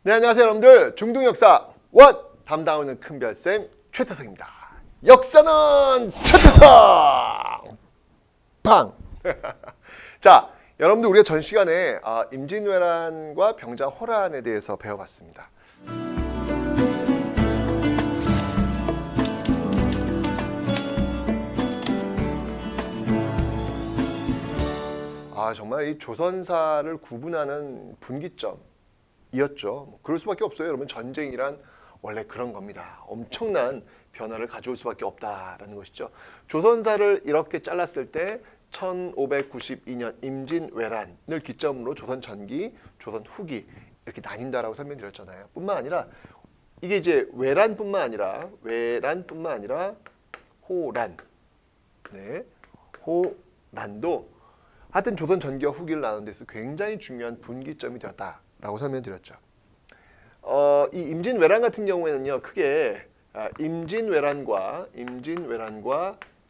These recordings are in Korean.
네, 안녕하세요 여러분들. 중동역사 원 담당하는 큰별쌤 최태성입니다. 역사는 최태성 방. 자, 여러분들 우리가 전 시간에 임진왜란과 병자호란에 대해서 배워봤습니다. 정말 이 조선사를 구분하는 분기점이었죠. 그럴 수밖에 없어요. 여러분, 전쟁이란 원래 그런 겁니다. 엄청난 변화를 가져올 수밖에 없다라는 것이죠. 조선사를 이렇게 잘랐을 때 1592년 임진왜란을 기점으로 조선 전기, 조선 후기 이렇게 나뉜다라고 설명드렸잖아요. 뿐만 아니라 이게 이제 외란뿐만 아니라 호란, 네, 호란도 하여튼 조선 전기와 후기를 나누는 데서 굉장히 중요한 분기점이 되었다라고 설명드렸죠. 이 임진왜란 같은 경우에는요, 크게 임진왜란과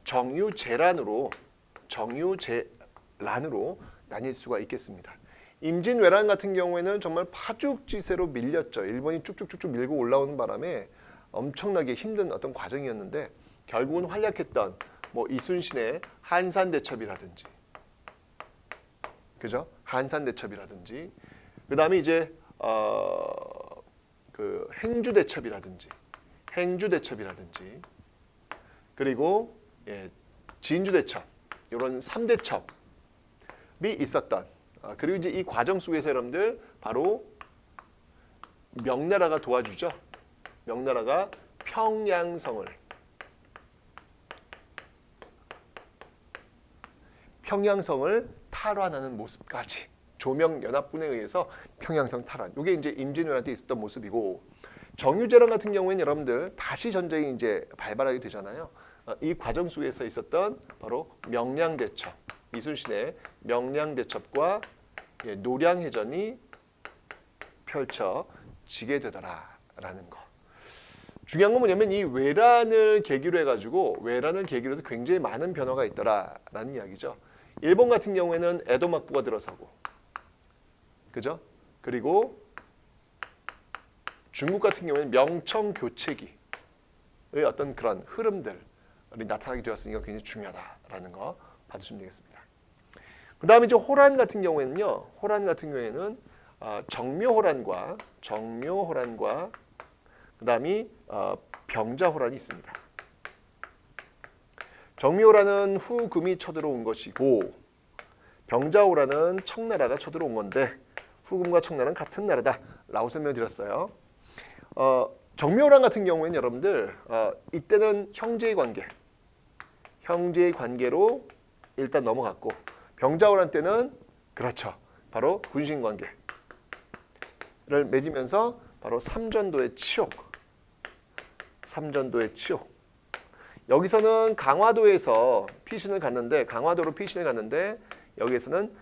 정유재란으로 나뉠 수가 있겠습니다. 임진왜란 같은 경우에는 정말 파죽지세로 밀렸죠. 일본이 쭉쭉쭉쭉 밀고 올라오는 바람에 엄청나게 힘든 어떤 과정이었는데 결국은 활약했던 이순신의 한산대첩이라든지, 그죠? 한산대첩이라든지, 그 다음에 이제 그 행주대첩이라든지, 그리고 진주대첩, 이런 3대첩이 있었던, 그리고 이제 이 과정 속에서 여러분들 바로 명나라가 도와주죠. 명나라가 평양성을 탈환하는 모습까지, 조명연합군에 의해서 평양성 탈환, 이게 이제 임진왜란 때 있었던 모습이고, 정유재란 같은 경우에는 여러분들 다시 전쟁이 이제 발발하게 되잖아요. 이 과정 속에서 있었던 바로 명량대첩, 이순신의 명량대첩과 노량해전이 펼쳐지게 되더라라는 거. 중요한 건 뭐냐면 이 외란을 계기로 해서 굉장히 많은 변화가 있더라라는 이야기죠. 일본 같은 경우에는 에도 막부가 들어서고, 그죠? 그리고 중국 같은 경우에는 명청 교체기의 어떤 그런 흐름들이 나타나게 되었으니까 굉장히 중요하다라는 거 봐주시면 되겠습니다. 그 다음에 이제 호란 같은 경우에는요, 정묘호란과 그 다음이 병자호란이 있습니다. 정묘호란은 후금이 쳐들어온 것이고, 병자호란은 청나라가 쳐들어온 건데 후금과 청나라는 같은 나라다라고 설명드렸어요. 정묘호란 같은 경우에는 여러분들 이때는 형제의 관계로 일단 넘어갔고, 병자호란 때는 그렇죠, 바로 군신 관계를 맺으면서 바로 삼전도의 치욕. 여기서는 강화도로 피신을 갔는데 여기에서는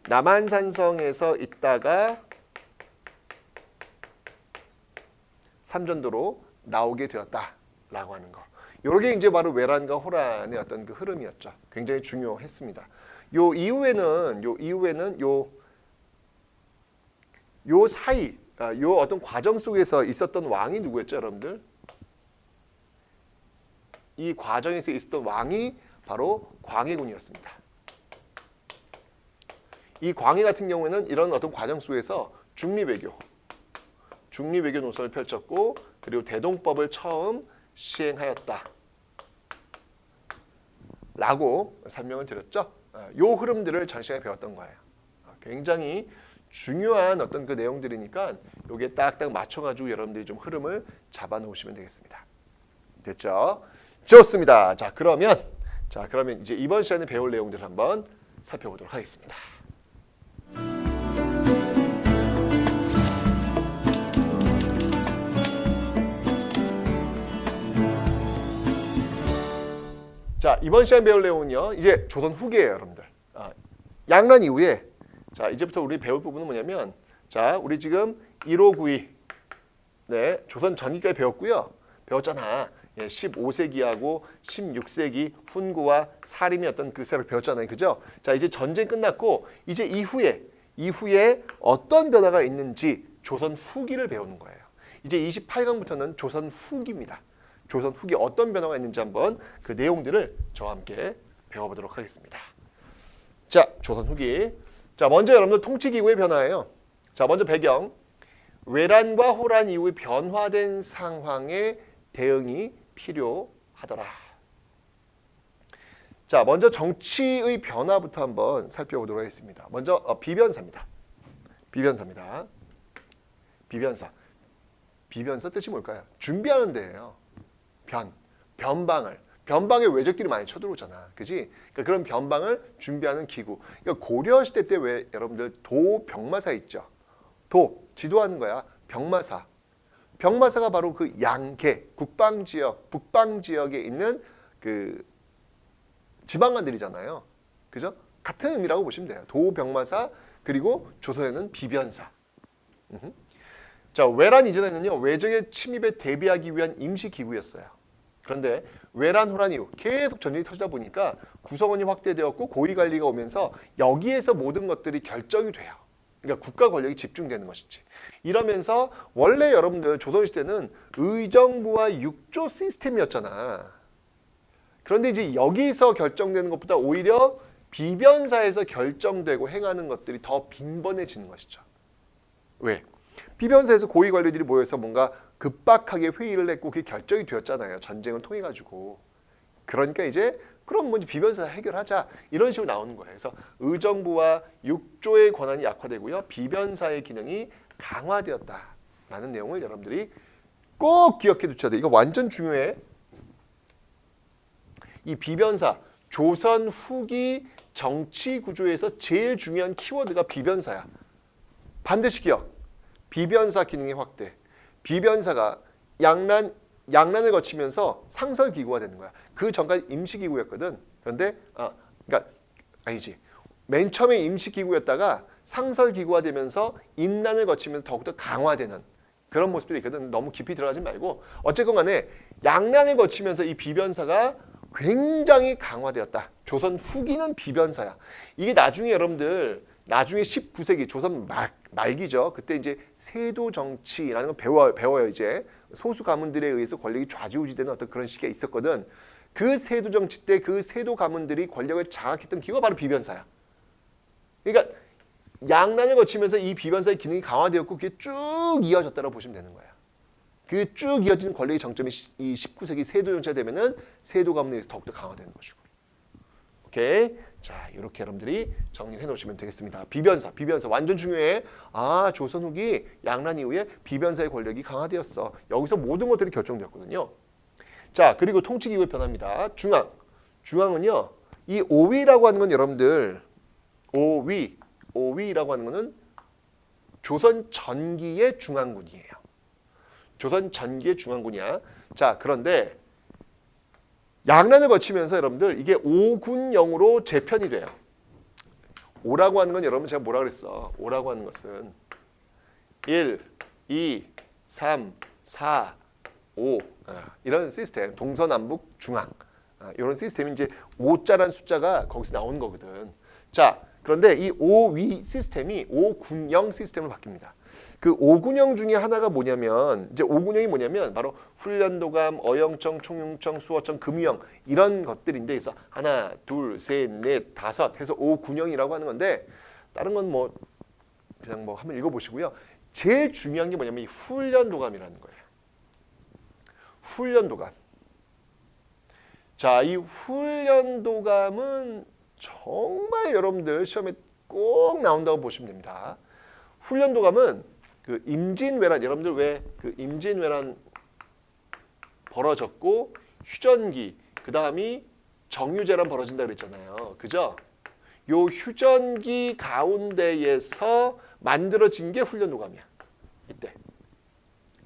남한산성에서 있다가 삼전도로 나오게 되었다라고 하는 거. 요게 이제 바로 외란과 호란의 어떤 그 흐름이었죠. 굉장히 중요했습니다. 요 이후에는 요 사이, 요 어떤 과정 속에서 있었던 왕이 누구였죠, 여러분들? 이 과정에서 있었던 왕이 바로 광해군이었습니다. 이 광해 같은 경우에는 이런 어떤 과정 속에서 중리외교 노선을 펼쳤고, 그리고 대동법을 처음 시행하였다 라고 설명을 드렸죠. 요 흐름들을 전 시간에 배웠던 거예요. 굉장히 중요한 어떤 그 내용들이니까 요게 딱딱 맞춰가지고 여러분들이 좀 흐름을 잡아 놓으시면 되겠습니다. 됐죠? 좋습니다. 자, 그러면 이제 이번 시간에 배울 내용들을 한번 살펴보도록 하겠습니다. 자, 이번 시간에 배울 내용은요, 이제 조선 후기예요, 여러분들. 양란 이후에, 자, 이제부터 우리 배울 부분은 뭐냐면, 자, 우리 지금 1592, 네, 조선 전기까지 배웠잖아. 15세기하고 16세기 훈구와 사림이 어떤 그 세력 배웠잖아요, 그죠? 자, 이제 전쟁 끝났고, 이제 이후에 이후에 어떤 변화가 있는지 조선 후기를 배우는 거예요. 이제 28강부터는 조선 후기입니다. 조선 후기 어떤 변화가 있는지 한번 그 내용들을 저와 함께 배워보도록 하겠습니다. 자, 조선 후기. 자, 먼저 여러분들 통치기구의 변화예요. 자, 먼저 배경. 외란과 호란 이후의 변화된 상황에 대응이 필요하더라. 자, 먼저 정치의 변화부터 한번 살펴보도록 하겠습니다. 먼저 비변사입니다. 비변사입니다. 비변사. 비변사 뜻이 뭘까요? 준비하는 데예요. 변방에 외적들이 많이 쳐들어오잖아. 그지? 그러니까 그런 변방을 준비하는 기구. 그러니까 고려시대 때 왜 여러분들 도병마사 있죠? 지도하는 거야. 병마사. 병마사가 바로 그 양계, 북방 지역에 있는 그 지방관들이잖아요. 그죠? 같은 의미라고 보시면 돼요. 도병마사 그리고 조선에는 비변사. 자, 외란 이전에는요. 외적의 침입에 대비하기 위한 임시기구였어요. 그런데 외란, 호란 이후 계속 전쟁이 터지다 보니까 구성원이 확대되었고 고위관리가 오면서 여기에서 모든 것들이 결정이 돼요. 그러니까 국가 권력이 집중되는 것이지. 이러면서 원래 여러분들 조선시대는 의정부와 육조 시스템이었잖아. 그런데 이제 여기서 결정되는 것보다 오히려 비변사에서 결정되고 행하는 것들이 더 빈번해지는 것이죠. 왜? 비변사에서 고위 관리들이 모여서 뭔가 급박하게 회의를 했고 그게 결정이 되었잖아요. 전쟁을 통해 가지고. 그러니까 이제 그럼 뭔지 비변사 해결하자 이런 식으로 나오는 거예요. 그래서 의정부와 육조의 권한이 약화되고요. 비변사의 기능이 강화되었다라는 내용을 여러분들이 꼭 기억해 두셔야 돼. 이거 완전 중요해. 이 비변사, 조선 후기 정치 구조에서 제일 중요한 키워드가 비변사야. 반드시 기억. 비변사 기능의 확대. 비변사가 양난을 거치면서 상설기구가 되는 거야. 그 전까지 임시기구였거든. 그런데 그러니까 아니지. 맨 처음에 임시기구였다가 상설기구가 되면서 임난을 거치면서 더욱더 강화되는 그런 모습들이 있거든. 너무 깊이 들어가지 말고 어쨌건 간에 양난을 거치면서 이 비변사가 굉장히 강화되었다. 조선 후기는 비변사야. 이게 나중에 여러분들 나중에 19세기 조선 말기죠. 그때 이제 세도 정치라는 걸 배워요 이제. 소수 가문들에 의해서 권력이 좌지우지되는 어떤 그런 시기가 있었거든. 그 세도 정치 때 그 세도 가문들이 권력을 장악했던 기구가 바로 비변사야. 그러니까 양난을 거치면서 이 비변사의 기능이 강화되었고 그게 쭉 이어졌다고 보시면 되는 거야. 그 쭉 이어지는 권력의 정점이 이 19세기 세도 정치가 되면은 세도 가문에 의해서 더욱더 강화되는 것이고. 오케이. 자, 이렇게 여러분들이 정리해 놓으시면 되겠습니다. 비변사 완전 중요해. 조선 후기 양난 이후에 비변사의 권력이 강화되었어. 여기서 모든 것들이 결정되었거든요. 자, 그리고 통치기구의 변화입니다. 중앙은요. 이 오위라고 하는 건 여러분들 오위라고 하는 거는 조선 전기의 중앙군이에요. 조선 전기의 중앙군이야. 자, 그런데 양난을 거치면서 여러분들 이게 5군영으로 재편이 돼요. 5라고 하는 건 여러분 제가 뭐라 그랬어? 5라고 하는 것은 1, 2, 3, 4, 5 이런 시스템, 동서남북 중앙 이런 시스템이 이제 5자라는 숫자가 거기서 나오는 거거든. 자, 그런데 이 5위 시스템이 5군영 시스템으로 바뀝니다. 그 5군영 중에 하나가 뭐냐면 이제 5군영이 뭐냐면 바로 훈련도감, 어영청, 총용청, 수어청, 금유영 이런 것들인데 그래서 하나, 둘, 셋, 넷, 다섯 해서 5군영이라고 하는 건데 다른 건 뭐 그냥 뭐 한번 읽어보시고요. 제일 중요한 게 뭐냐면 이 훈련도감이라는 거예요. 훈련도감. 자, 이 훈련도감은 정말 여러분들 시험에 꼭 나온다고 보시면 됩니다. 훈련도감은 그 임진왜란 여러분들 왜 그 임진왜란 벌어졌고 휴전기 그 다음이 정유재란 벌어진다 그랬잖아요. 그죠? 요 휴전기 가운데에서 만들어진 게 훈련도감이야. 이때.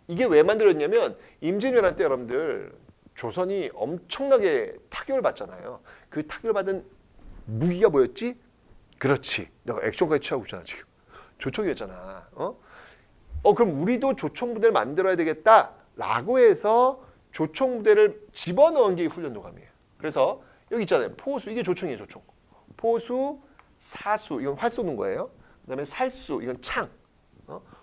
이게 왜 만들어졌냐면 임진왜란 때 여러분들 조선이 엄청나게 타격을 받잖아요. 그 타격을 받은 무기가 뭐였지? 그렇지. 내가 액션까지 취하고 있잖아 지금. 조총이었잖아. 그럼 우리도 조총부대를 만들어야 되겠다라고 해서 조총부대를 집어넣은 게 훈련도감이에요. 그래서 여기 있잖아요. 포수 이게 조총이에요. 조총. 포수, 사수 이건 활 쏘는 거예요. 그다음에 살수, 이건 창.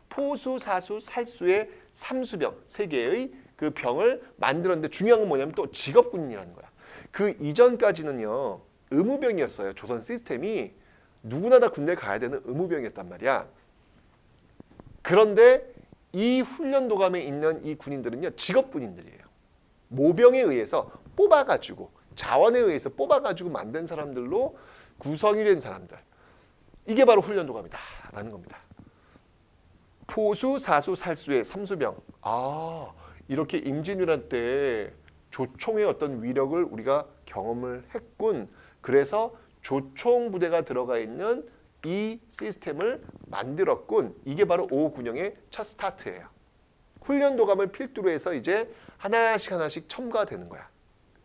포수, 사수, 살수의 삼수병, 세 개의 그 병을 만들었는데 중요한 건 뭐냐면 또 직업군인이라는 거야. 그 이전까지는요 의무병이었어요. 조선 시스템이 누구나 다 군대에 가야 되는 의무병이었단 말이야. 그런데 이 훈련도감에 있는 이 군인들은요 직업군인들이에요. 모병에 의해서 뽑아가지고 자원에 의해서 뽑아가지고 만든 사람들로 구성이 된 사람들. 이게 바로 훈련도감이다라는 겁니다. 포수, 사수, 살수의 삼수병. 이렇게 임진왜란 때 조총의 어떤 위력을 우리가 경험을 했군. 그래서 조총 부대가 들어가 있는 이 시스템을 만들었군. 이게 바로 5군영의 첫 스타트예요. 훈련도감을 필두로 해서 이제 하나씩 첨가되는 거야.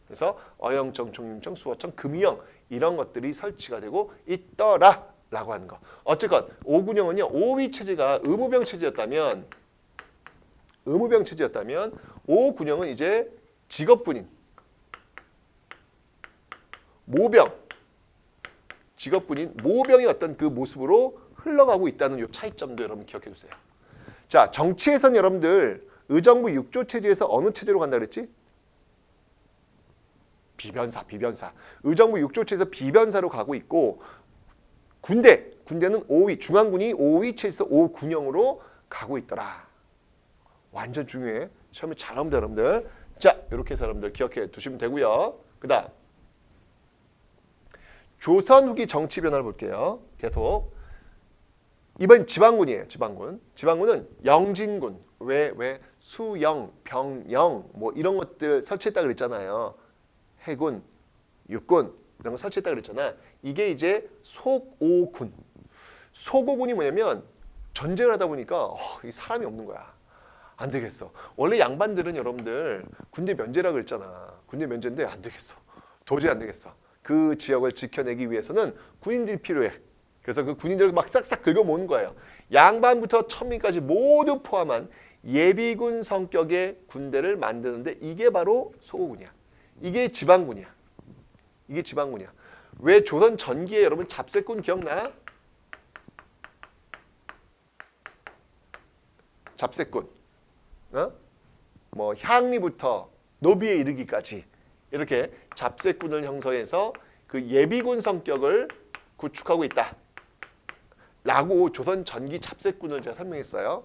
그래서 어영청, 총림청, 수호청, 금이영 이런 것들이 설치가 되고 있더라. 라고 하는 거. 어쨌건 5군영은요. 5위 체제가 의무병 체제였다면 5군영은 이제 직업군인, 모병, 직업군인, 모병의 어떤 그 모습으로 흘러가고 있다는 이 차이점도 여러분 기억해 주세요. 자, 정치에선 여러분들 의정부 6조 체제에서 어느 체제로 간다 그랬지? 비변사. 의정부 6조 체제에서 비변사로 가고 있고 군대는 5위, 중앙군이 5위 체제에서 5군영으로 가고 있더라. 완전 중요해. 시험에 잘 나옵니다, 여러분들. 자, 이렇게 해서 여러분들 기억해 두시면 되고요. 그다음 조선 후기 정치 변화를 볼게요. 계속. 이번 지방군이에요. 지방군은 영진군. 왜 수영, 병영 뭐 이런 것들 설치했다 그랬잖아요. 해군, 육군 이런 거 설치했다 그랬잖아. 이게 이제 속오군. 속오군이 뭐냐면 전쟁을 하다 보니까 이 사람이 없는 거야. 안 되겠어. 원래 양반들은 여러분들 군대 면제라 그랬잖아. 군대 면제인데 안 되겠어. 도저히 안 되겠어. 그 지역을 지켜내기 위해서는 군인들이 필요해. 그래서 그 군인들을 막 싹싹 긁어 모은 거예요. 양반부터 천민까지 모두 포함한 예비군 성격의 군대를 만드는데 이게 바로 속오군이야. 이게 지방군이야. 왜 조선 전기에 여러분 잡새군 기억나? 잡새군. 뭐 향리부터 노비에 이르기까지 이렇게 잡새군을 형성해서 그 예비군 성격을 구축하고 있다. 라고 조선 전기 잡새군을 제가 설명했어요.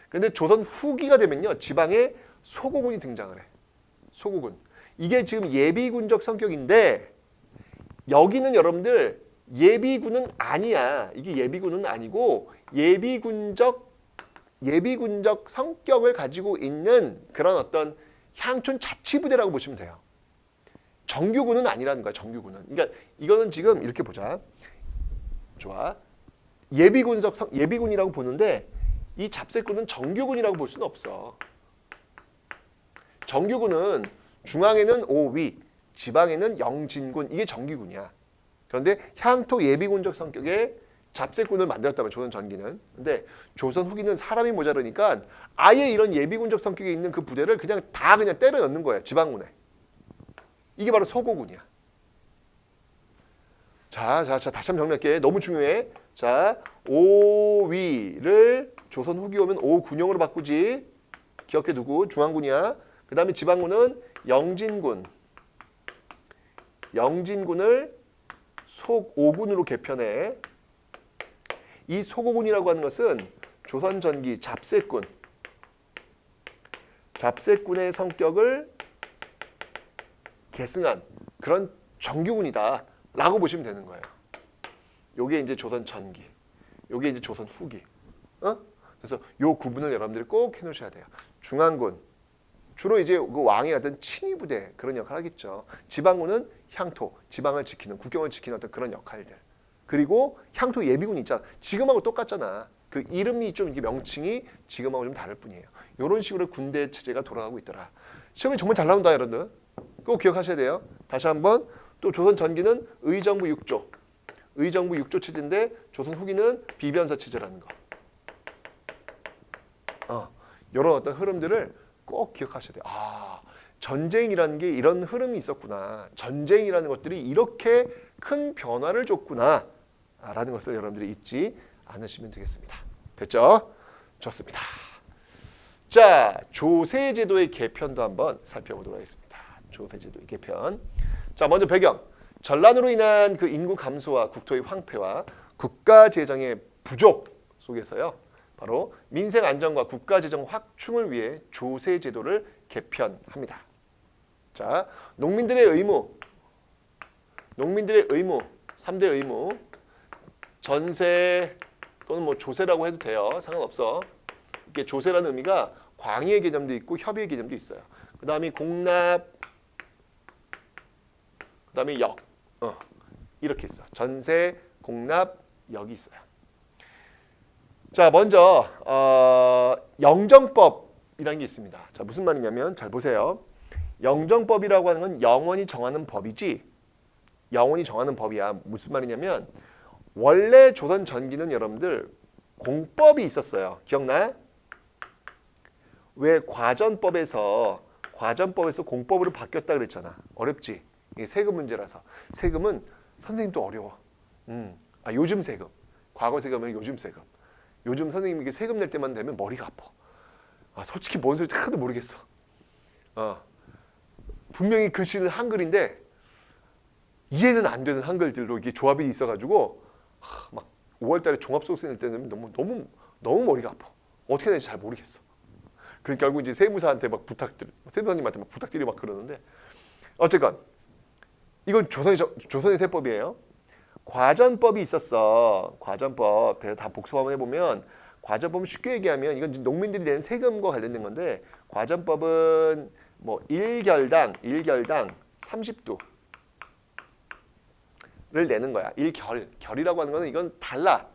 그런데 조선 후기가 되면요. 지방에 속오군이 등장을 해. 속오군. 이게 지금 예비군적 성격인데 여기는 여러분들 예비군은 아니야. 이게 예비군은 아니고 예비군적 성격을 가지고 있는 그런 어떤 향촌 자치부대라고 보시면 돼요. 정규군은 아니라는 거야. 정규군은. 그러니까 이거는 지금 이렇게 보자. 좋아. 예비군이라고 보는데 이 잡새군은 정규군이라고 볼 수는 없어. 정규군은 중앙에는 5위, 지방에는 영진군. 이게 정규군이야. 그런데 향토 예비군적 성격의 잡새군을 만들었다면 조선 전기는. 근데 조선 후기는 사람이 모자르니까 아예 이런 예비군적 성격이 있는 그 부대를 그냥 때려 넣는 거예요. 지방군에. 이게 바로 속오군이야. 자, 다시 한번 정리할게. 너무 중요해. 자, 5위를 조선 후기 오면 5군영으로 바꾸지. 기억해 두고 중앙군이야. 그 다음에 지방군은 영진군을 속오군으로 개편해. 이 속오군이라고 하는 것은 조선 전기 잡새군의 성격을 계승한 그런 정규군이다 라고 보시면 되는 거예요. 요게 이제 조선 전기, 요게 이제 조선 후기. 그래서 요 구분을 여러분들이 꼭 해놓으셔야 돼요. 중앙군 주로 이제 그 왕의 어떤 친위 부대 그런 역할을 하겠죠. 지방군은 향토, 지방을 지키는, 국경을 지키는 어떤 그런 역할들. 그리고 향토 예비군이 있잖아. 지금하고 똑같잖아. 그 이름이 좀 이게 명칭이 지금하고 좀 다를 뿐이에요. 이런 식으로 군대 체제가 돌아가고 있더라. 시험이 정말 잘 나온다, 여러분들. 꼭 기억하셔야 돼요. 다시 한번 또 조선 전기는 의정부 6조 체제인데 조선 후기는 비변사 체제라는 거. 이런 어떤 흐름들을 꼭 기억하셔야 돼요. 전쟁이라는 게 이런 흐름이 있었구나. 전쟁이라는 것들이 이렇게 큰 변화를 줬구나. 라는 것을 여러분들이 잊지 않으시면 되겠습니다. 됐죠? 좋습니다. 자, 조세제도의 개편도 한번 살펴보도록 하겠습니다. 조세제도의 개편. 자, 먼저 배경. 전란으로 인한 그 인구 감소와 국토의 황폐와 국가 재정의 부족 속에서요. 바로 민생 안정과 국가 재정 확충을 위해 조세 제도를 개편합니다. 자, 농민들의 의무, 3대 의무, 전세 또는 뭐 조세라고 해도 돼요. 상관없어. 이게 조세라는 의미가 광의의 개념도 있고 협의의 개념도 있어요. 그 다음에 공납, 그 다음에 역, 이렇게 있어. 전세, 공납, 역이 있어요. 자, 먼저 영정법이라는 게 있습니다. 자, 무슨 말이냐면 잘 보세요. 영정법이라고 하는 건 영원히 정하는 법이지. 영원히 정하는 법이야. 무슨 말이냐면 원래 조선 전기는 여러분들 공법이 있었어요. 기억나? 왜 과전법에서 공법으로 바뀌었다 그랬잖아. 어렵지? 이게 세금 문제라서. 세금은 선생님도 어려워. 요즘 세금. 과거 세금은 요즘 세금. 요즘 선생님이 이게 세금 낼 때만 되면 머리가 아파. 솔직히 뭔 소리인지 하나도 모르겠어. 분명히 글씨는 한글인데 이해는 안 되는 한글들로 이게 조합이 있어가지고 막 5월달에 종합소득세 낼 때는 너무 머리가 아파. 어떻게 내는지 잘 모르겠어. 그러니까 결국 이제 세무사한테 막 세무사님한테 막 부탁드리고 막 그러는데 어쨌건 이건 조선의 세법이에요. 과전법이 있었어. 과전법. 다 복습 한번 해보면 과전법은 쉽게 얘기하면 이건 농민들이 내는 세금과 관련된 건데 과전법은 뭐 1결당 30두를 내는 거야. 1결이라고 하는 거는 이건 달라.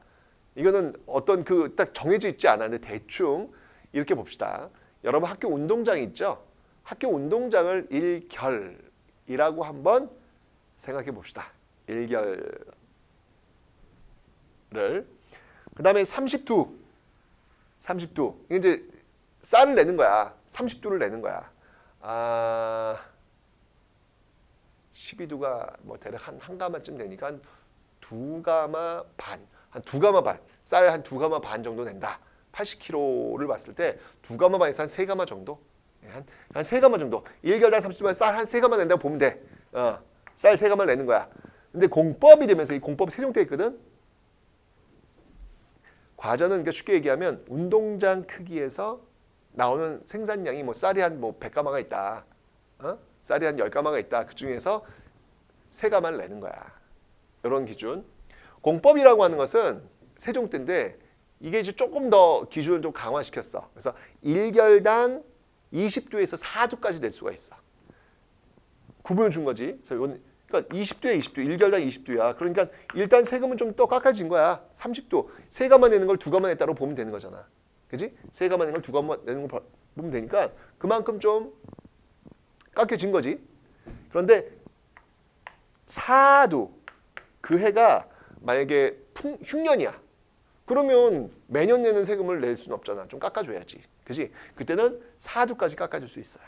이거는 어떤 그 딱 정해져 있지 않아. 근데 대충 이렇게 봅시다. 여러분 학교 운동장 있죠? 학교 운동장을 1결이라고 한번 생각해 봅시다. 1결 그 다음에 30두 이게 이제 쌀을 내는 거야. 30두를 내는 거야. 12두가 뭐 대략 한 가마쯤 되니까 한 2가마 반, 쌀 한 2가마 반 정도 낸다. 80kg를 봤을 때 2가마 반에서 한 3가마 정도, 한 3가마 정도. 1결당 30두만 쌀 한 3가마 낸다고 보면 돼. 쌀 3가마 내는 거야. 근데 공법이 되면서 이 공법이 세종돼 있거든. 과전은 그러니까 쉽게 얘기하면 운동장 크기에서 나오는 생산량이 뭐 쌀이 한 뭐 100가마가 있다. 쌀이 한 10가마가 있다. 그 중에서 3가마를 내는 거야. 이런 기준. 공법이라고 하는 것은 세종 때인데 이게 이제 조금 더 기준을 좀 강화시켰어. 그래서 1결당 20두에서 4두까지 낼 수가 있어. 구분을 준 거지. 그래서 그러니까 20두에 20두, 1결당 20두야. 그러니까 일단 세금은 좀 더 깎아진 거야. 30두. 3가마 내는 걸 2가마 냈다고 보면 되는 거잖아. 그지? 3가마 내는 걸 2가마 내는 걸 보면 되니까 그만큼 좀 깎여진 거지. 그런데 4두, 그 해가 만약에 흉년이야. 그러면 매년 내는 세금을 낼 수는 없잖아. 좀 깎아줘야지. 그지? 그때는 4두까지 깎아줄 수 있어요.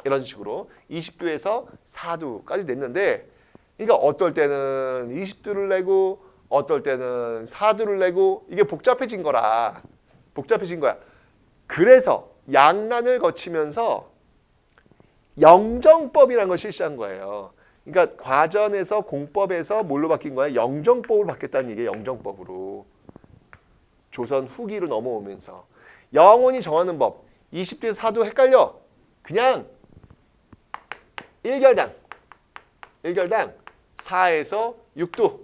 이런 식으로 20두에서 4두까지 냈는데, 그러니까 어떨 때는 20두를 내고 어떨 때는 4두를 내고 이게 복잡해진 거야. 그래서 양난을 거치면서 영정법이라는 걸 실시한 거예요. 그러니까 과전에서 공법에서 뭘로 바뀐 거야? 영정법으로 바뀌었다는 얘기예요. 영정법으로. 조선 후기로 넘어오면서 영원히 정하는 법. 20두에서 4두 헷갈려. 그냥 1결당 4에서 6두.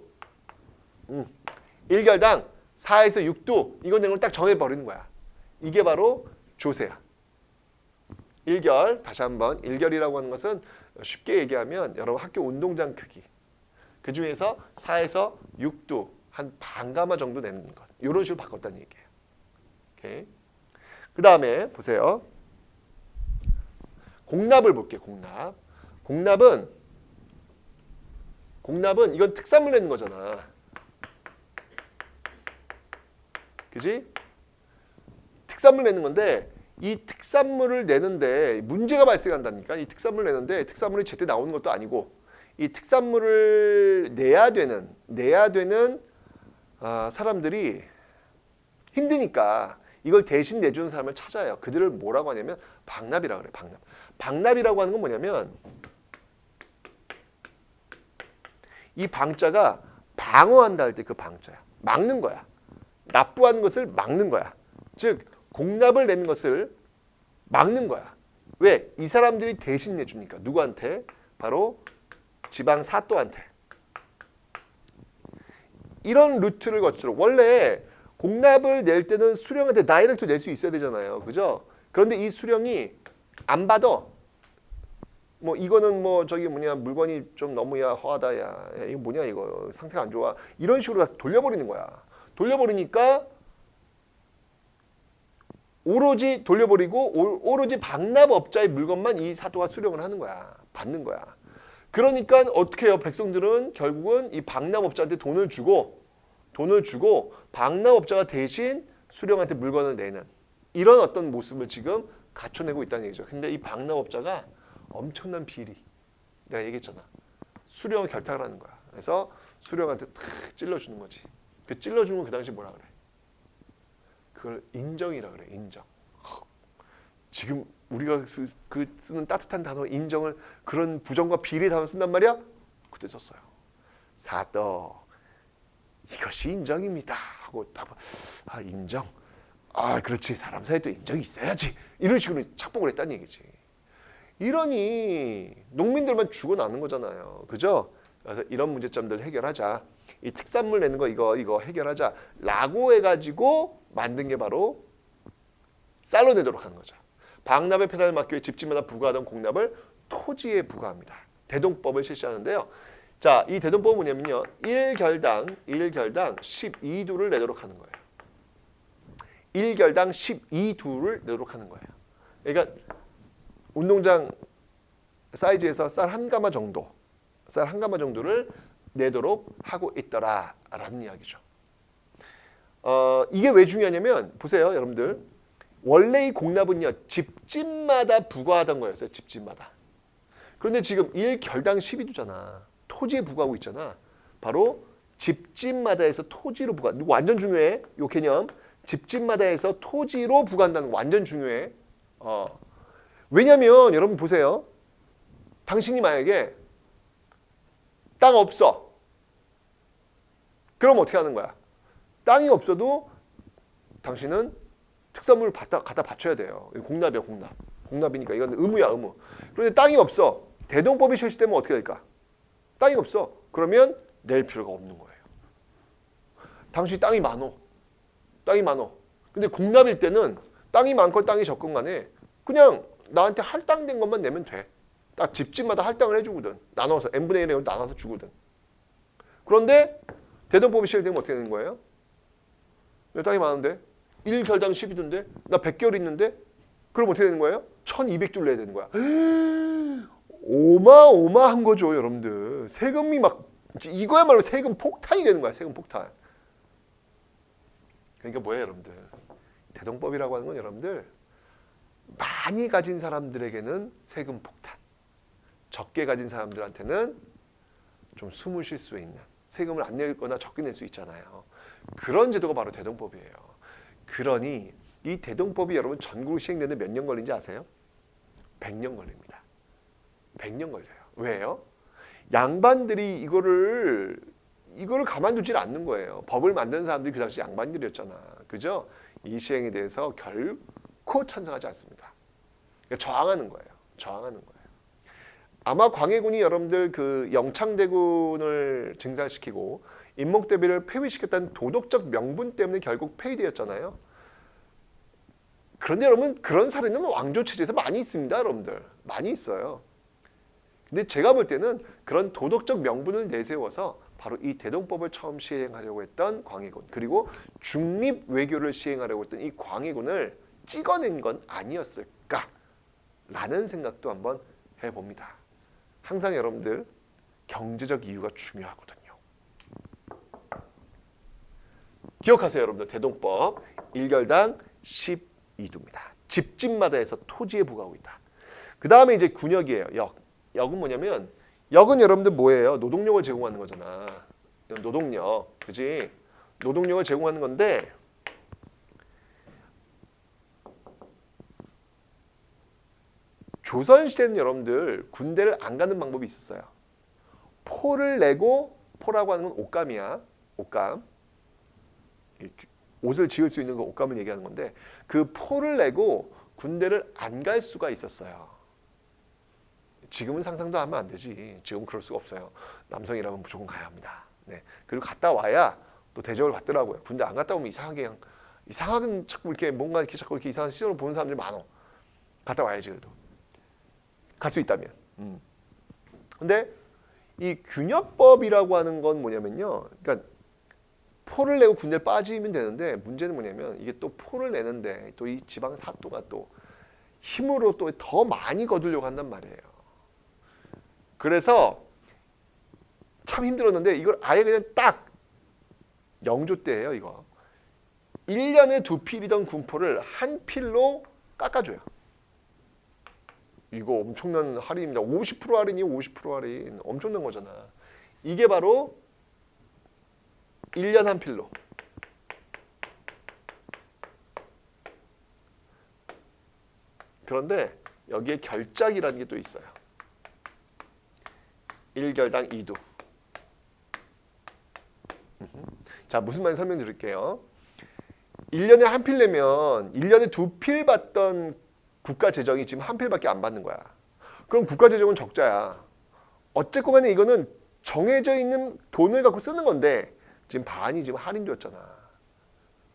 1결당 4에서 6두. 이건 내가 딱 정해버리는 거야. 이게 바로 조세야. 1결, 다시 한번 1결이라고 하는 것은 쉽게 얘기하면 여러분 학교 운동장 크기. 그 중에서 4에서 6두, 한 반가마 정도 내는 것. 이런 식으로 바꿨다는 얘기예요. 오케이. 그 다음에 보세요. 공납을 볼게요. 공납은 이건 특산물 내는 거잖아. 그지? 특산물 내는 건데 이 특산물을 내는데 문제가 발생한다니까. 이 특산물을 내는데 특산물이 제때 나오는 것도 아니고 이 특산물을 내야 되는 사람들이 힘드니까 이걸 대신 내주는 사람을 찾아요. 그들을 뭐라고 하냐면 방납이라고 그래요. 방납. 방납이라고 하는 건 뭐냐면 이 방자가 방어한다 할 때 그 방자야. 막는 거야. 납부하는 것을 막는 거야. 즉 공납을 내는 것을 막는 거야. 왜? 이 사람들이 대신 내주니까. 누구한테? 바로 지방 사또한테. 이런 루트를 거치도록. 원래 공납을 낼 때는 수령한테 다이렉트 낼 수 있어야 되잖아요. 그죠? 그런데 이 수령이 안 받아. 뭐 이거는 뭐 저기 뭐냐 물건이 좀 너무 허하다 야 이거 뭐냐 이거 상태가 안 좋아 이런 식으로 다 돌려버리는 거야. 돌려버리니까 오로지 돌려버리고 오로지 방납업자의 물건만 이 사도가 수령을 하는 거야. 받는 거야. 그러니까 어떻게 해요? 백성들은 결국은 이 방납업자한테 돈을 주고 방납업자가 대신 수령한테 물건을 내는 이런 어떤 모습을 지금 갖춰내고 있다는 얘기죠. 근데 이 방납업자가 엄청난 비리. 내가 얘기했잖아. 수령을 결탁을 하는 거야. 그래서 수령한테 탁 찔러주는 거지. 그 찔러주는 건 그 당시 뭐라 그래? 그걸 인정이라 그래. 인정. 지금 우리가 쓰는 따뜻한 단어 인정을 그런 부정과 비리 단어 쓴단 말이야? 그때 썼어요. 사또 이것이 인정입니다. 하고 인정. 그렇지. 사람 사이에 또 인정이 있어야지. 이런 식으로 착복을 했다는 얘기지. 이러니 농민들만 죽어나는 거잖아요. 그죠? 그래서 이런 문제점들 해결하자. 이 특산물 내는 거 이거 해결하자. 라고 해가지고 만든 게 바로 쌀로 내도록 하는 거죠. 방납의 폐단을 막기 위해 집집마다 부과하던 공납을 토지에 부과합니다. 대동법을 실시하는데요. 자, 이 대동법은 뭐냐면요. 1결당 12두를 내도록 하는 거예요. 1결당 12두를 내도록 하는 거예요. 그러니까 운동장 사이즈에서 쌀 한 가마 정도를 내도록 하고 있더라라는 이야기죠. 이게 왜 중요하냐면 보세요, 여러분들. 원래 이 공납은요 집집마다 부과하던 거였어요. 집집마다. 그런데 지금 1결당 12두잖아. 토지에 부과하고 있잖아. 바로 집집마다 해서 토지로 부과. 이거 완전 중요해. 이 개념. 집집마다 해서 토지로 부과한다는 거 완전 중요해. 왜냐면 여러분 보세요. 당신이 만약에 땅 없어. 그럼 어떻게 하는 거야? 땅이 없어도 당신은 특산물을 갖다 바쳐야 돼요. 공납이야, 공납. 공납이니까 이건 의무야, 의무. 그런데 땅이 없어. 대동법이 실시되면 어떻게 될까? 땅이 없어. 그러면 낼 필요가 없는 거예요. 당신이 땅이 많어. 근데 공납일 때는 땅이 많건 땅이 적건 간에 그냥 나한테 할당된 것만 내면 돼. 딱 집집마다 할당을 해주거든. 나눠서 n분의 1을 나눠서 주거든. 그런데 대동법이 시행되면 어떻게 되는 거예요? 내 땅이 많은데 1결당 12두인데 나 100개월 있는데 그럼 어떻게 되는 거예요? 1200두를 내야 되는 거야. 어마어마한 거죠, 여러분들. 세금이 막 이거야말로 세금 폭탄이 되는 거야. 세금 폭탄. 그러니까 뭐예요, 여러분들? 대동법이라고 하는 건 여러분들 많이 가진 사람들에게는 세금 폭탄, 적게 가진 사람들한테는 좀 숨을 쉴 수 있는, 세금을 안 내거나 적게 낼 수 있잖아요. 그런 제도가 바로 대동법이에요. 그러니 이 대동법이 여러분 전국으로 시행되는데 몇 년 걸린지 아세요? 100년 걸립니다. 100년 걸려요. 왜요? 양반들이 이거를 가만두질 않는 거예요. 법을 만드는 사람들이 그 당시 양반들이었잖아. 그죠? 이 시행에 대해서 결코 찬성하지 않습니다. 그러니까 저항하는 거예요. 아마 광해군이 여러분들 그 영창대군을 증살시키고 임목대비를 폐위시켰다는 도덕적 명분 때문에 결국 폐위되었잖아요. 그런데 여러분 그런 사례는 왕조체제에서 많이 있습니다. 여러분들 많이 있어요. 근데 제가 볼 때는 그런 도덕적 명분을 내세워서 바로 이 대동법을 처음 시행하려고 했던 광해군, 그리고 중립 외교를 시행하려고 했던 이 광해군을 찍어낸 건 아니었을까라는 생각도 한번 해봅니다. 항상 여러분들 경제적 이유가 중요하거든요. 기억하세요, 여러분들. 대동법 1결당 12두입니다. 집집마다 해서 토지에 부과하고 있다. 그 다음에 이제 군역이에요. 역은 뭐냐면 역은 여러분들 뭐예요? 노동력을 제공하는 거잖아. 노동력, 그지? 노동력을 제공하는 건데 조선시대는 여러분들 군대를 안 가는 방법이 있었어요. 포를 내고, 포라고 하는 건 옷감이야. 옷감. 옷을 지을 수 있는 그 옷감을 얘기하는 건데 그 포를 내고 군대를 안 갈 수가 있었어요. 지금은 상상도 하면 안 되지. 지금 그럴 수가 없어요. 남성이라면 무조건 가야 합니다. 네. 그리고 갔다 와야 또 대접을 받더라고요. 군대 안 갔다 오면 이상하게 그냥 이상하게 자꾸 이렇게 뭔가 이렇게 자꾸 이렇게 이상한 시선을 보는 사람들이 많어. 갔다 와야지 그래도. 갈 수 있다면. 근데 이 균역법이라고 하는 건 뭐냐면요. 그러니까 포를 내고 군대를 빠지면 되는데 문제는 뭐냐면 이게 또 포를 내는데 또 이 지방 사또가 또 힘으로 또 더 많이 거두려고 한단 말이에요. 그래서 참 힘들었는데 이걸 아예 그냥 딱 영조 때예요, 이거. 1년에 2필이던 군포를 한 필로 깎아줘요. 이거 엄청난 할인입니다. 50% 할인이 50% 할인. 엄청난 거잖아. 이게 바로 1년 한 필로. 그런데 여기에 결작이라는 게 또 있어요. 1결당 2두. 자, 무슨 말인지 설명드릴게요. 1년에 한 필 내면 1년에 2필 받던 국가 재정이 지금 한 필밖에 안 받는 거야. 그럼 국가 재정은 적자야. 어쨌건 간에 이거는 정해져 있는 돈을 갖고 쓰는 건데 지금 반이 지금 할인되었잖아.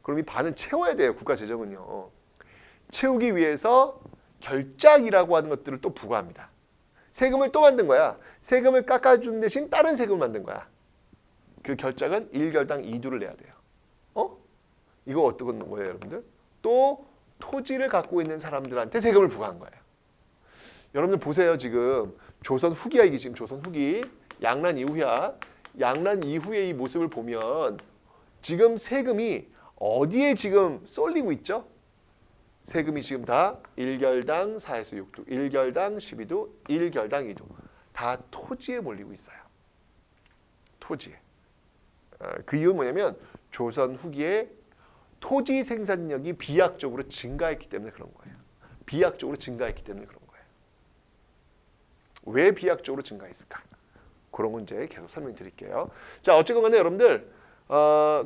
그럼 이 반을 채워야 돼요, 국가 재정은요. 채우기 위해서 결작이라고 하는 것들을 또 부과합니다. 세금을 또 만든 거야. 세금을 깎아준 대신 다른 세금을 만든 거야. 그 결작은 1결당 2두를 내야 돼요. 이거 어떤 거예요, 여러분들? 또 토지를 갖고 있는 사람들한테 세금을 부과한 거예요. 여러분들 보세요. 지금 조선 후기야. 이게 지금 조선 후기. 양란 이후야. 양란 이후의 이 모습을 보면 지금 세금이 어디에 지금 쏠리고 있죠? 세금이 지금 다 1결당 4에서 6두, 1결당 12두, 1결당 2두. 다 토지에 몰리고 있어요. 토지에. 그 이유는 뭐냐면 조선 후기에 토지 생산력이 비약적으로 증가했기 때문에 그런 거예요. 비약적으로 증가했기 때문에 그런 거예요. 왜 비약적으로 증가했을까? 그런 건 이제 계속 설명드릴게요. 자, 어쨌건 간에 여러분들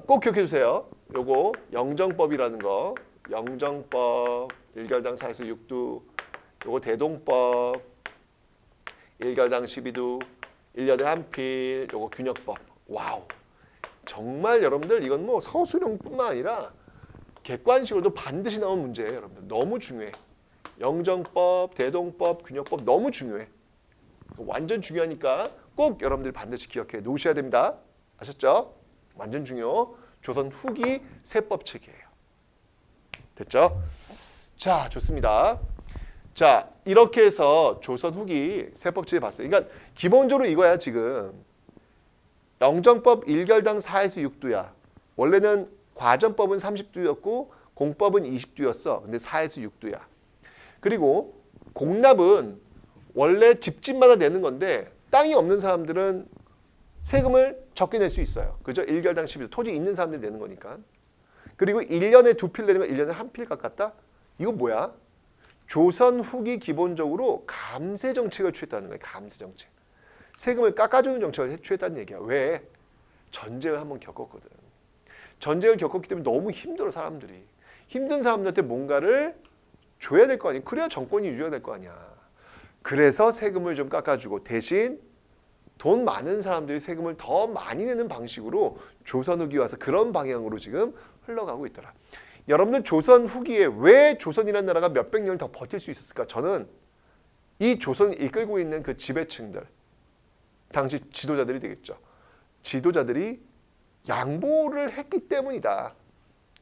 꼭 기억해 주세요. 요거 영정법이라는 거. 영정법 1결당 4에서 6두. 요거 대동법 1결당 12두. 1년에 한 필. 요거 균역법. 와우. 정말 여러분들 이건 뭐 서술형뿐만 아니라 객관식으로도 반드시 나온 문제예요, 여러분들. 너무 중요해. 영정법, 대동법, 균역법 너무 중요해. 완전 중요하니까 꼭 여러분들 반드시 기억해 놓으셔야 됩니다. 아셨죠? 완전 중요. 조선 후기 세법칙이에요. 됐죠? 자, 좋습니다. 자, 이렇게 해서 조선 후기 세법칙을 봤어요. 그러니까 기본적으로 이거야, 지금. 영정법 1결당 4에서 6두야. 원래는 과전법은 30두였고 공법은 20두였어. 근데 4에서 6두야. 그리고 공납은 원래 집집마다 내는 건데 땅이 없는 사람들은 세금을 적게 낼 수 있어요. 그죠? 1결당 12두. 토지 있는 사람들이 내는 거니까. 그리고 1년에 2필 내는 거 1년에 한 필 깎았다? 이거 뭐야? 조선 후기 기본적으로 감세 정책을 취했다는 거예요. 감세 정책. 세금을 깎아주는 정책을 취했다는 얘기야. 왜? 전쟁을 한번 겪었거든. 전쟁을 겪었기 때문에 너무 힘들어, 사람들이. 힘든 사람들한테 뭔가를 줘야 될 거 아니야. 그래야 정권이 유지가 될 거 아니야. 그래서 세금을 좀 깎아주고 대신 돈 많은 사람들이 세금을 더 많이 내는 방식으로 조선 후기 와서 그런 방향으로 지금 흘러가고 있더라. 여러분들 조선 후기에 왜 조선이라는 나라가 몇백 년을 더 버틸 수 있었을까? 저는 이 조선을 이끌고 있는 그 지배층들, 당시 지도자들이 되겠죠. 지도자들이 양보를 했기 때문이다.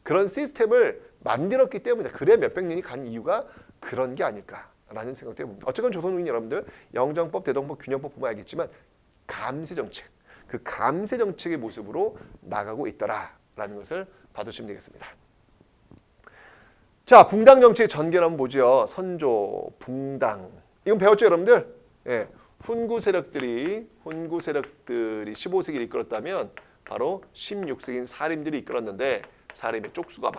그런 시스템을 만들었기 때문이다. 그래 몇백 년이 간 이유가 그런 게 아닐까라는 생각도 해봅니다. 어쨌건 조선은 여러분들 영정법, 대동법, 균형법 보면 알겠지만 감세 정책, 그 감세 정책의 모습으로 나가고 있더라라는 것을 봐두시면 되겠습니다. 자, 붕당 정책의 전개를 한번 보죠. 선조, 붕당. 이건 배웠죠, 여러분들? 예. 훈구 세력들이 15세기를 이끌었다면 바로 16세기인 사림들이 이끌었는데 사림의 쪽수가